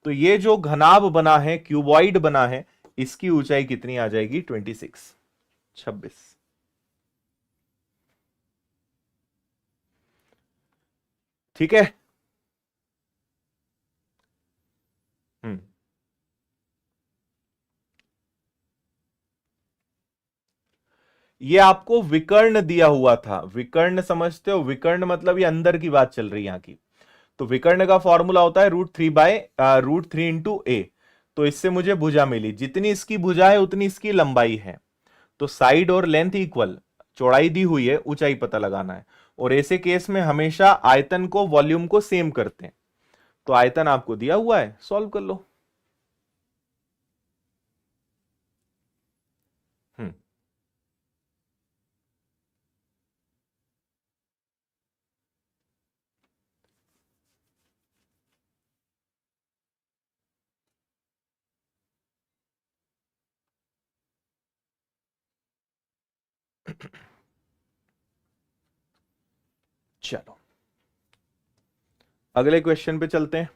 तो ये जो घनाभ बना है, क्यूबॉइड बना है, इसकी ऊंचाई कितनी आ जाएगी, 26, 26। ठीक है। हम्म। ये आपको विकर्ण दिया हुआ था। विकर्ण समझते हो? विकर्ण मतलब ये अंदर की बात चल रही है यहां की। तो विकर्ण का फॉर्मूला होता है √3 इंटू ए। तो इससे मुझे भुजा मिली, जितनी इसकी भुजा है उतनी इसकी लंबाई है। तो साइड और लेंथ इक्वल, चौड़ाई दी हुई है, ऊंचाई पता लगाना है। और ऐसे केस में हमेशा आयतन को वॉल्यूम को सेम करते हैं। तो आयतन आपको दिया हुआ है, सॉल्व कर लो। हम्म चलो अगले क्वेश्चन पे चलते हैं।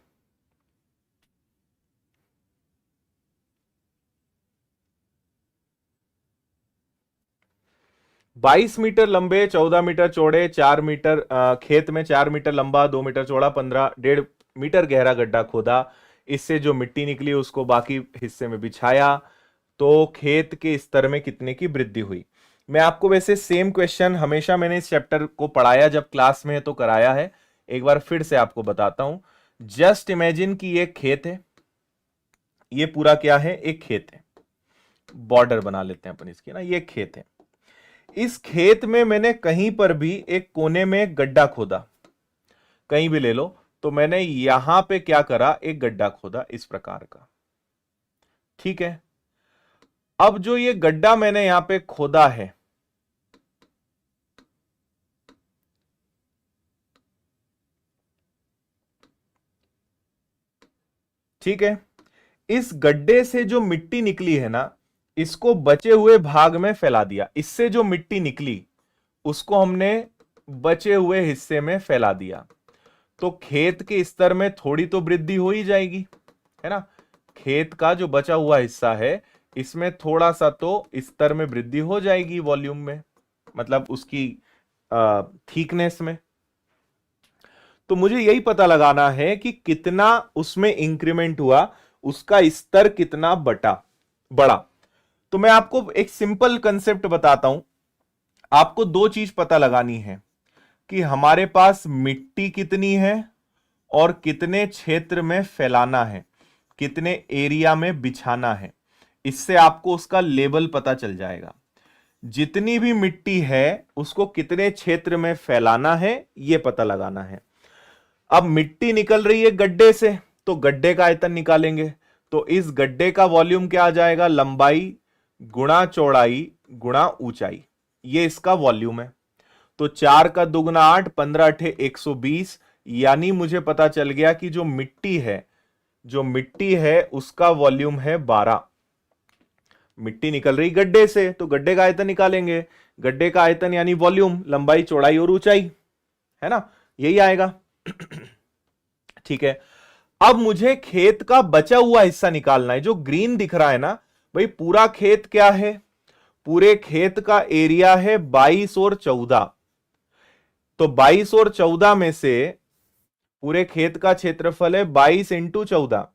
22 मीटर लंबे, 14 मीटर चौड़े, 4 मीटर खेत में 4 मीटर लंबा, 2 मीटर चौड़ा, 15.5 मीटर गहरा गड्ढा खोदा। इससे जो मिट्टी निकली उसको बाकी हिस्से में बिछाया, तो खेत के स्तर में कितने की वृद्धि हुई। मैं आपको वैसे सेम क्वेश्चन हमेशा मैंने इस चैप्टर को पढ़ाया जब क्लास में है तो कराया है, एक बार फिर से आपको बताता हूं। जस्ट इमेजिन कि ये खेत है, ये पूरा क्या है, एक खेत है। बॉर्डर बना लेते हैं अपन इसकी ना, ये खेत है। इस खेत में मैंने कहीं पर भी एक कोने में एक गड्ढा खोदा, कहीं भी ले लो। तो मैंने यहां पे क्या करा, एक गड्ढा खोदा इस प्रकार का। ठीक है, अब जो ये गड्ढा मैंने यहां पे खोदा है, ठीक है, इस गड्ढे से जो मिट्टी निकली है ना, इसको बचे हुए भाग में फैला दिया। इससे जो मिट्टी निकली उसको हमने बचे हुए हिस्से में फैला दिया। तो खेत के स्तर में थोड़ी तो वृद्धि हो ही जाएगी, है ना। खेत का जो बचा हुआ हिस्सा है इसमें थोड़ा सा तो स्तर में वृद्धि हो जाएगी, वॉल्यूम में, मतलब उसकी थिकनेस में। तो मुझे यही पता लगाना है कि कितना उसमें इंक्रीमेंट हुआ, उसका स्तर कितना बड़ा। तो मैं आपको एक सिंपल कंसेप्ट बताता हूं। आपको दो चीज पता लगानी है कि हमारे पास मिट्टी कितनी है और कितने क्षेत्र में फैलाना है, कितने एरिया में बिछाना है। इससे आपको उसका लेवल पता चल जाएगा। जितनी भी मिट्टी है उसको कितने क्षेत्र में फैलाना है यह पता लगाना है। अब मिट्टी निकल रही है गड्ढे से, तो गड्ढे का आयतन निकालेंगे। तो इस गड्ढे का वॉल्यूम क्या आ जाएगा, लंबाई गुणा चौड़ाई गुणा ऊंचाई, ये इसका वॉल्यूम है। तो 4 का दुगना 8, 15 अठे 120, यानी मुझे पता चल गया कि जो मिट्टी है उसका वॉल्यूम है 12। मिट्टी निकल रही गड्ढे से, तो गड्ढे का आयतन निकालेंगे। गड्ढे का आयतन यानी वॉल्यूम, लंबाई चौड़ाई और ऊंचाई, है ना, यही आएगा। ठीक है, अब मुझे खेत का बचा हुआ हिस्सा निकालना है। जो ग्रीन दिख रहा है ना भाई, पूरा खेत क्या है, पूरे खेत का एरिया है 22 और 14। तो 22 और 14 में से पूरे खेत का क्षेत्रफल है 22 इंटू 14,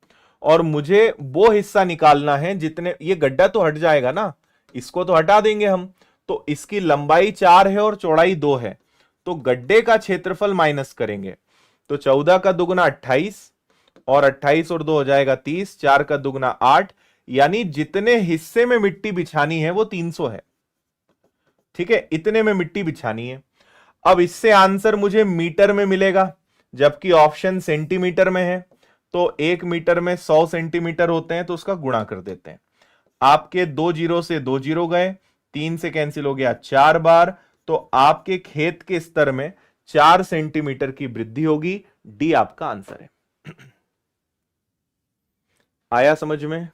और मुझे वो हिस्सा निकालना है जितने, ये गड्ढा तो हट जाएगा ना, इसको तो हटा देंगे हम। तो इसकी लंबाई 4 है और चौड़ाई 2 है, तो गड्ढे का क्षेत्रफल माइनस करेंगे। तो 14 का दुगुना 28, और 28 और 2 हो जाएगा 30, 4 का दुगुना 8, यानी जितने हिस्से में मिट्टी बिछानी है वो 300 है। ठीक है, इतने में मिट्टी बिछानी है। अब इससे आंसर मुझे मीटर में मिलेगा, जबकि ऑप्शन सेंटीमीटर में है। तो 1 मीटर में 100 सेंटीमीटर होते हैं, तो उसका गुणा कर देते हैं। आपके 2 जीरो से 2 जीरो गए, 3 से कैंसिल हो गया 4 बार। तो आपके खेत के स्तर में 4 सेंटीमीटर की वृद्धि होगी। डी आपका आंसर है। आया समझ में?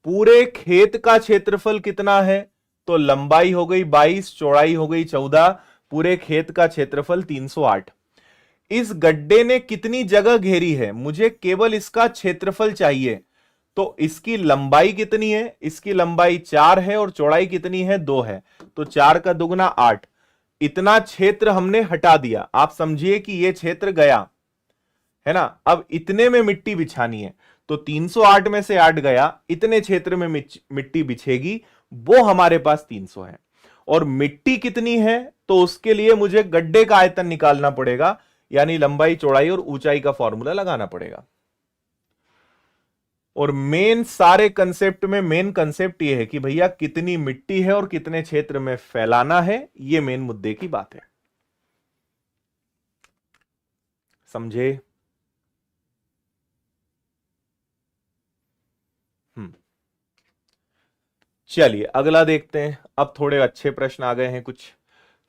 पूरे खेत का क्षेत्रफल कितना है, तो लंबाई हो गई 22, चौड़ाई हो गई 14, पूरे खेत का क्षेत्रफल 308। इस गड्ढे ने कितनी जगह घेरी है, मुझे केवल इसका क्षेत्रफल चाहिए। तो इसकी लंबाई कितनी है, इसकी लंबाई 4 है और चौड़ाई कितनी है, 2 है। तो 4 का दुगना 8, इतना क्षेत्र हमने हटा दिया। आप समझिए कि यह क्षेत्र गया, है ना। अब इतने में मिट्टी बिछानी है, तो 308 में से 8 गया, इतने क्षेत्र में मिट्टी बिछेगी, वो हमारे पास 300 है। और मिट्टी कितनी है, तो उसके लिए मुझे गड्ढे का आयतन निकालना पड़ेगा, यानी लंबाई चौड़ाई और ऊंचाई का फॉर्मूला लगाना पड़ेगा। और मेन सारे कंसेप्ट में मेन कंसेप्ट यह है कि भैया कितनी मिट्टी है और कितने क्षेत्र में फैलाना है, यह मेन मुद्दे की बात है। समझे? चलिए अगला देखते हैं। अब थोड़े अच्छे प्रश्न आ गए हैं कुछ।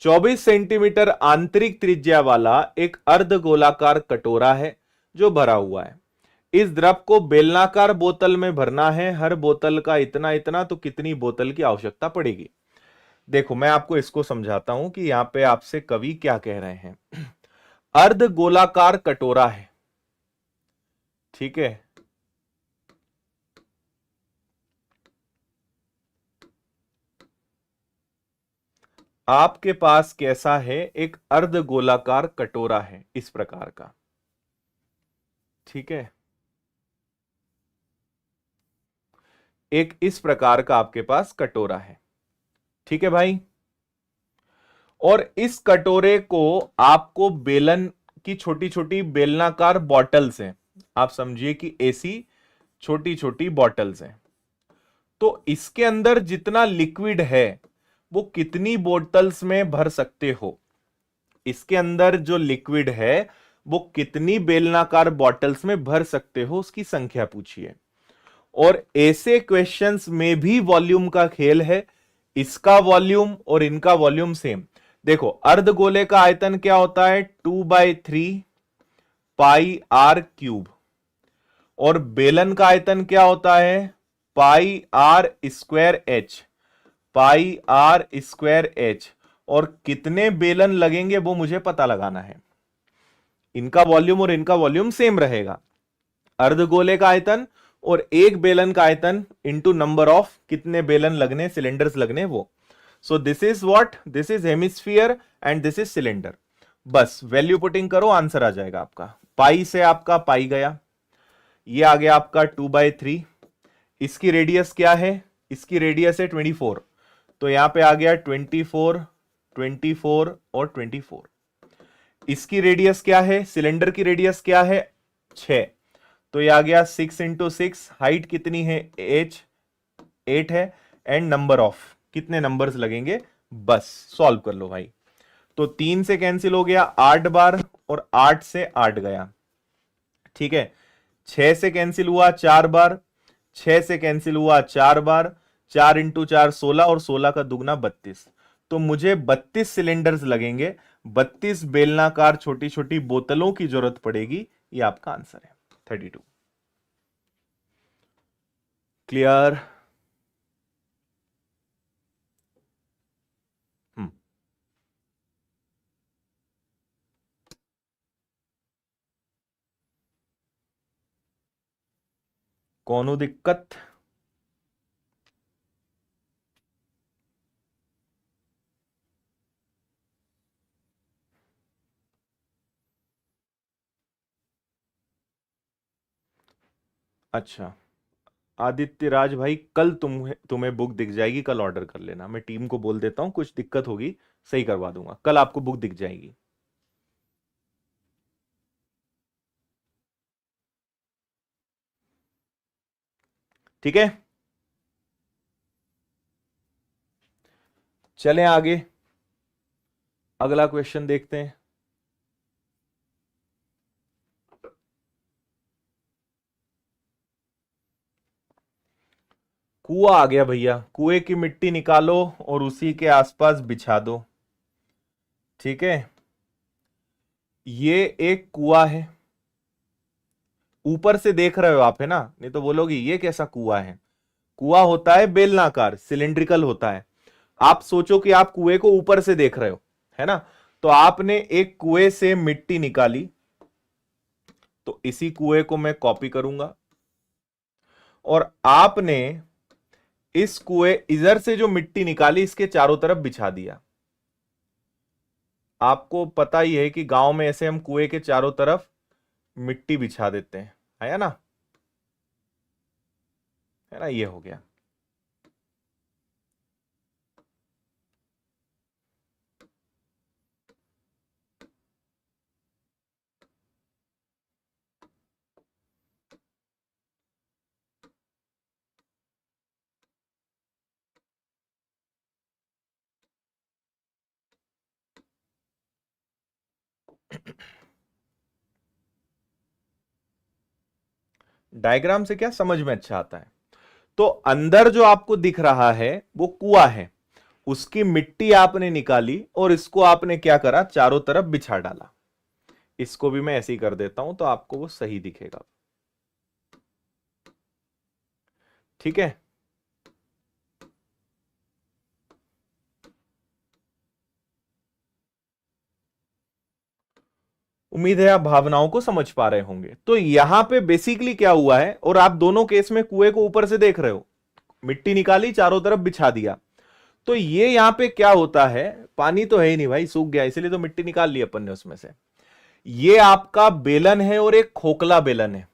24 सेंटीमीटर आंतरिक त्रिज्या वाला एक अर्ध गोलाकार कटोरा है जो भरा हुआ है। इस द्रव को बेलनाकार बोतल में भरना है, हर बोतल का इतना इतना, तो कितनी बोतल की आवश्यकता पड़ेगी? देखो मैं आपको इसको समझाता हूं कि यहां पे आपसे कवि क्या कह रहे हैं। अर्ध गोलाकार कटोरा है, ठीक है। आपके पास कैसा है, एक अर्ध गोलाकार कटोरा है इस प्रकार का, ठीक है। एक इस प्रकार का आपके पास कटोरा है, ठीक है भाई। और इस कटोरे को आपको बेलन की छोटी छोटी बेलनाकार बॉटल्स हैं, आप समझिए कि ऐसी छोटी छोटी बॉटल्स हैं। तो इसके अंदर जितना लिक्विड है वो कितनी बोतल्स में भर सकते हो? इसके अंदर जो लिक्विड है वो कितनी बेलनाकार बॉटल्स में भर सकते हो, उसकी संख्या पूछिए। और ऐसे क्वेश्चंस में भी वॉल्यूम का खेल है। इसका वॉल्यूम और इनका वॉल्यूम सेम। देखो अर्धगोले का आयतन क्या होता है, 2/3 पाई आर क्यूब। और बेलन का आयतन क्या होता है, pi r square h, pi r square h. और कितने बेलन लगेंगे वो मुझे पता लगाना है। इनका वॉल्यूम और इनका वॉल्यूम सेम रहेगा। अर्धगोले का आयतन और एक बेलन का आयतन इंटू नंबर ऑफ कितने बेलन लगने, सिलेंडर्स लगने, वो। So this is what, this is hemisphere and this is cylinder. बस वैल्यू पुटिंग करो, आंसर आ जाएगा आपका। पाई से आपका पाई गया, ये आ गया आपका 2/3। इसकी रेडियस क्या है, इसकी रेडियस है 24, तो यहां पे आ गया 24, 24 और 24। इसकी रेडियस क्या है, सिलेंडर की रेडियस क्या है, 6, तो ये आ गया 6 इंटू 6। हाइट कितनी है, h 8 है। एंड नंबर ऑफ कितने नंबर्स लगेंगे, बस सॉल्व कर लो भाई। तो 3 से कैंसिल हो गया 8 बार, और 8 से 8 गया, ठीक है। 6 से कैंसिल हुआ 4 बार, 6 से कैंसिल हुआ 4 बार, 4 इंटू 4 16, और 16 का दुगना 32। तो मुझे 32 सिलेंडर्स लगेंगे, 32 बेलनाकार छोटी छोटी बोतलों की जरूरत पड़ेगी। ये आपका आंसर है 32। क्लियर? कौनो दिक्कत? अच्छा आदित्य राज भाई, कल तुम्हें बुक दिख जाएगी, कल ऑर्डर कर लेना। मैं टीम को बोल देता हूं, कुछ दिक्कत होगी सही करवा दूंगा, कल आपको बुक दिख जाएगी। ठीक है, चलें आगे, अगला क्वेश्चन देखते हैं। कुआं आ गया भैया, कुएं की मिट्टी निकालो और उसी के आसपास बिछा दो, ठीक है। ये एक कुआं है, ऊपर से देख रहे हो आप, है ना, नहीं तो बोलोगे ये कैसा कुआं है। कुआं होता है बेलनाकार, सिलिंड्रिकल होता है। आप सोचो कि आप कुएं को ऊपर से देख रहे हो, है ना। तो आपने एक कुएं से मिट्टी निकाली, तो इसी कुएं को मैं कॉपी करूंगा। और आपने इस कुएं इधर से जो मिट्टी निकाली इसके चारों तरफ बिछा दिया। आपको पता ही है कि गांव में ऐसे हम कुएं के चारों तरफ मिट्टी बिछा देते हैं, है ना। है ना, ये हो गया। डायग्राम से क्या समझ में अच्छा आता है? तो अंदर जो आपको दिख रहा है वो कुआं है, उसकी मिट्टी आपने निकाली और इसको आपने क्या करा, चारों तरफ बिछा डाला। इसको भी मैं ऐसे ही कर देता हूं तो आपको वो सही दिखेगा। ठीक है, उम्मीद है आप भावनाओं को समझ पा रहे होंगे। तो यहां पे बेसिकली क्या हुआ है, और आप दोनों केस में कुएं को ऊपर से देख रहे हो, मिट्टी निकाली चारों तरफ बिछा दिया। तो ये यहां पे क्या होता है, पानी तो है ही नहीं भाई, सूख गया, इसलिए तो मिट्टी निकाल ली अपन ने उसमें से। ये आपका बेलन है और एक खोखला बेलन है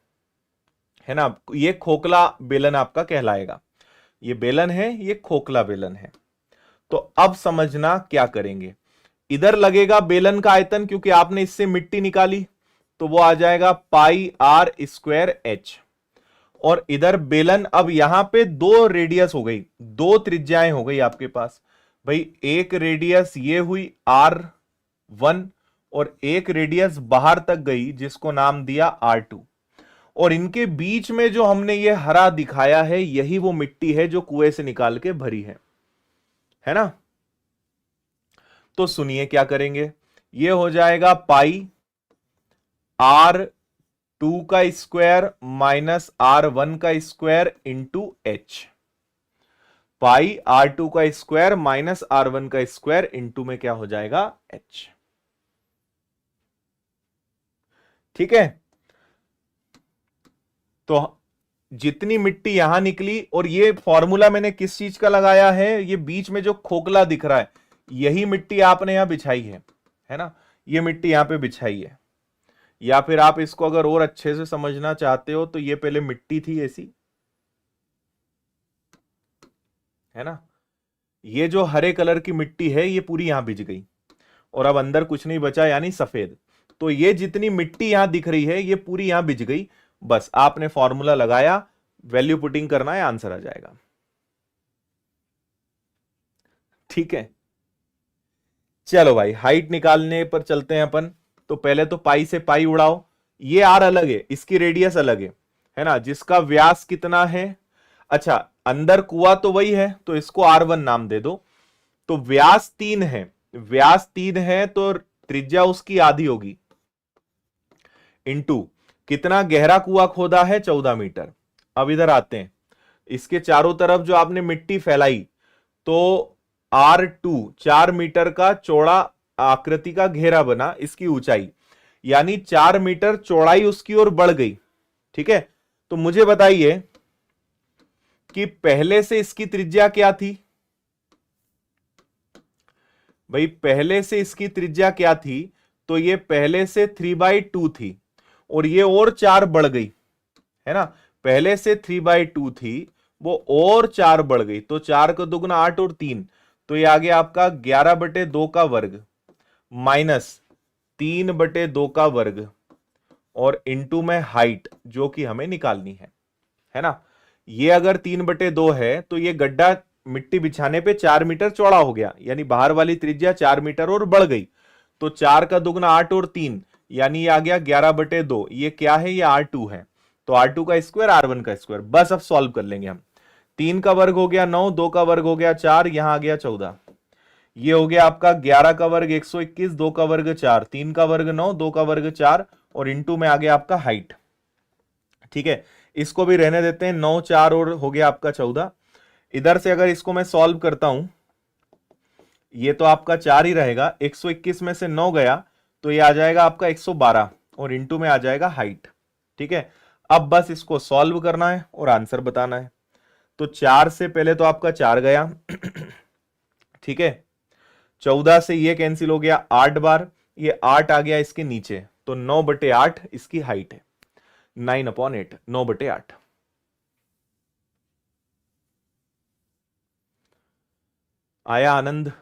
ना, ये खोखला बेलन आपका कहलाएगा। ये बेलन है, ये खोखला बेलन है। तो अब समझना क्या करेंगे। इधर लगेगा बेलन का आयतन, क्योंकि आपने इससे मिट्टी निकाली, तो वो आ जाएगा पाई आर स्क्वायर एच। और इधर बेलन, अब यहां पे दो रेडियस हो गई, दो त्रिज्याएं हो गई आपके पास भाई। एक रेडियस ये हुई R1 और एक रेडियस बाहर तक गई जिसको नाम दिया R2। और इनके बीच में जो हमने ये हरा दिखाया है, यही वो मिट्टी है जो कुएं से निकाल के भरी है ना। तो सुनिए क्या करेंगे, ये हो जाएगा पाई R2 का स्क्वायर माइनस R1 का स्क्वायर इंटू एच। पाई R2 का स्क्वायर माइनस R1 का स्क्वायर इंटू में क्या हो जाएगा, एच। ठीक है, तो जितनी मिट्टी यहां निकली, और ये फॉर्मूला मैंने किस चीज का लगाया है, ये बीच में जो खोखला दिख रहा है, यही मिट्टी आपने यहां बिछाई है ना, ये मिट्टी यहां पे बिछाई है। या फिर आप इसको अगर और अच्छे से समझना चाहते हो तो ये पहले मिट्टी थी ऐसी, है ना, ये जो हरे कलर की मिट्टी है ये पूरी यहां बिछ गई, और अब अंदर कुछ नहीं बचा यानी सफेद। तो ये जितनी मिट्टी यहां दिख रही है ये पूरी यहां बिछ गई। बस आपने फॉर्मूला लगाया, वैल्यू पुटिंग करना है, आंसर आ जाएगा। ठीक है, चलो भाई हाइट निकालने पर चलते हैं अपन। तो पहले तो पाई से पाई उड़ाओ, ये आर अलग है, इसकी रेडियस अलग है ना, जिसका व्यास कितना है, अच्छा अंदर कुआं तो वही है तो इसको R1 नाम दे दो। तो व्यास 3 है, व्यास 3 है तो त्रिज्या उसकी आधी होगी, इंटू कितना गहरा कुआं खोदा है, 14 मीटर। अब इधर आते हैं, इसके चारों तरफ जो आपने मिट्टी फैलाई, तो R2 4 मीटर का चौड़ा आकृति का घेरा बना, इसकी ऊंचाई यानी 4 मीटर चौड़ाई उसकी ओर बढ़ गई। ठीक है, तो मुझे बताइए कि पहले से इसकी त्रिज्या क्या थी भाई, पहले से इसकी त्रिज्या क्या थी, तो ये पहले से 3/2 थी, और ये और 4 बढ़ गई, है ना, पहले से 3/2 थी, वो और 4 बढ़ गई, तो 4 का दुगना 8 और 3, तो ये आ गया आपका 11/2 का वर्ग माइनस 3/2 का वर्ग, और इंटू में हाइट जो कि हमें निकालनी है ना। ये अगर 3/2 है तो ये गड्ढा मिट्टी बिछाने पे 4 मीटर चौड़ा हो गया, यानी बाहर वाली त्रिज्या 4 मीटर और बढ़ गई। तो 4 का दुगना 8 और 3, यानी ये आ गया 11/2। ये क्या है, ये R2 है, तो R2 का स्क्वायर R1 का स्क्वायर। बस अब सॉल्व कर लेंगे हम। 3 का वर्ग हो गया 9, 2 का वर्ग हो गया 4, यहां आ गया 14। ये हो गया आपका 11 का वर्ग 121, 2 का वर्ग 4, 3 का वर्ग 9, 2 का वर्ग 4, और इंटू में आ गया आपका हाइट। ठीक है, इसको भी रहने देते हैं, 9 4 और हो गया आपका 14। इधर से अगर इसको मैं सॉल्व करता हूं, ये तो आपका 4 ही रहेगा, 121 में से 9 गया तो ये आ जाएगा आपका 112, और इंटू में आ जाएगा हाइट। ठीक है, अब बस इसको सॉल्व करना है और आंसर बताना है। तो 4 से पहले तो आपका 4 गया ठीक है, 14 से ये कैंसिल हो गया, 8 बार, ये 8 आ गया इसके नीचे, तो 9/8 इसकी हाइट है, 9/8, 9/8। आया आनंद?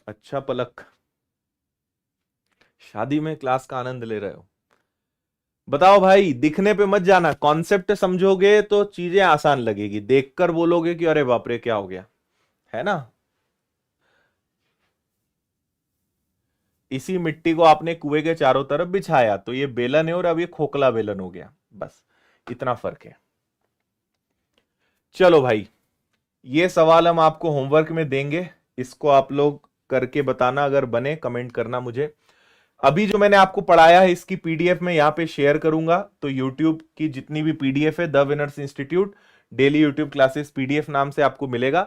अच्छा पलक, शादी में क्लास का आनंद ले रहे हो। बताओ भाई, दिखने पे मत जाना, कॉन्सेप्ट समझोगे तो चीजें आसान लगेगी, देखकर बोलोगे कि अरे बाप रे क्या हो गया, है ना। इसी मिट्टी को आपने कुएं के चारों तरफ बिछाया तो ये बेलन है और अब ये खोखला बेलन हो गया, बस इतना फर्क है। चलो भाई, ये सवाल हम आपको होमवर्क में देंगे, इसको आप लोग करके बताना, अगर बने कमेंट करना मुझे। अभी जो मैंने आपको पढ़ाया है इसकी पीडीएफ में यहां पे शेयर करूंगा, तो यूट्यूब की जितनी भी पीडीएफ है, the winners institute daily YouTube classes PDF नाम से आपको मिलेगा,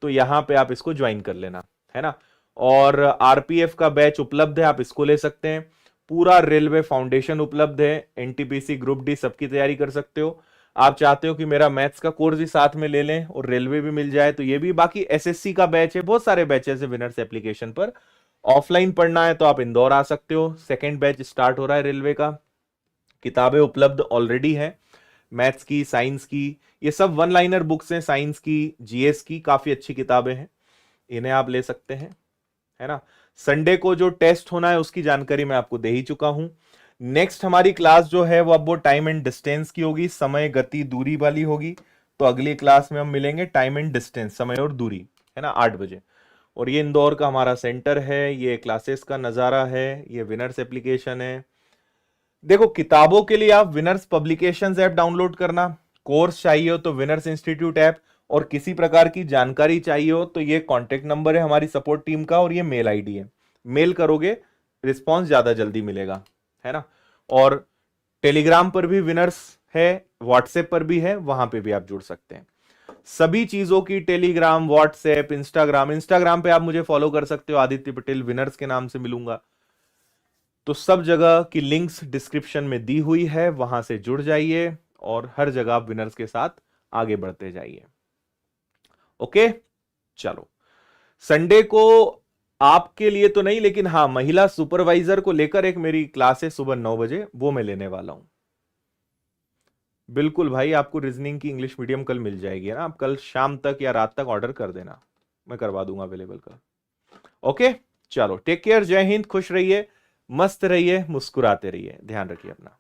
तो यहां पे आप इसको ज्वाइन कर लेना, है ना। और आरपीएफ का बैच उपलब्ध है, आप इसको ले सकते हैं। पूरा रेलवे फाउंडेशन उपलब्ध है, एनटीपीसी ग्रुप डी सबकी तैयारी कर सकते हो। आप चाहते हो कि मेरा मैथ्स का कोर्स भी साथ में ले लें और रेलवे भी मिल जाए, तो ये भी। बाकी एसएससी का बैच है, बहुत सारे बैचेस है विनर्स एप्लीकेशन पर। ऑफलाइन पढ़ना है तो आप इंदौर आ सकते हो, सेकेंड बैच स्टार्ट हो रहा है रेलवे का। किताबें उपलब्ध ऑलरेडी है, मैथ्स की, साइंस की, ये सब वन लाइनर बुक्स हैं, साइंस की, जीएस की, काफी अच्छी किताबें हैं, इन्हें आप ले सकते हैं, है ना। संडे को जो टेस्ट होना है उसकी जानकारी मैं आपको दे ही चुका हूं। नेक्स्ट हमारी क्लास जो है वो अब वो टाइम एंड डिस्टेंस की होगी, समय गति दूरी वाली होगी। तो अगली क्लास में हम मिलेंगे टाइम एंड डिस्टेंस, समय और दूरी, है ना, 8 बजे। और ये इंदौर का हमारा सेंटर है, ये क्लासेस का नज़ारा है, ये विनर्स एप्लीकेशन है। देखो, किताबों के लिए आप विनर्स पब्लिकेशंस ऐप डाउनलोड करना, कोर्स चाहिए हो तो विनर्स इंस्टीट्यूट ऐप, और किसी प्रकार की जानकारी चाहिए हो तो ये कॉन्टेक्ट नंबर है हमारी सपोर्ट टीम का, और ये मेल आईडी है, मेल करोगे रिस्पॉन्स ज्यादा जल्दी मिलेगा, है ना। और टेलीग्राम पर भी विनर्स है, व्हाट्सएप पर भी है, वहां पे भी आप जुड़ सकते हैं। सभी चीजों की टेलीग्राम, व्हाट्सएप, इंस्टाग्राम पे आप मुझे फॉलो कर सकते हो, आदित्य पटेल विनर्स के नाम से मिलूंगा। तो सब जगह की लिंक्स डिस्क्रिप्शन में दी हुई है, वहां से जुड़ जाइए और हर जगह आप विनर्स के साथ आगे बढ़ते जाइए। ओके, चलो। संडे को आपके लिए तो नहीं, लेकिन हाँ, महिला सुपरवाइजर को लेकर एक मेरी क्लास है सुबह 9 बजे, वो मैं लेने वाला हूं। बिल्कुल भाई, आपको रीजनिंग की इंग्लिश मीडियम कल मिल जाएगी ना, आप कल शाम तक या रात तक ऑर्डर कर देना, मैं करवा दूंगा अवेलेबल कल। ओके, चलो, टेक केयर, जय हिंद, खुश रहिए, मस्त रहिए, मुस्कुराते रहिए, ध्यान रखिए अपना।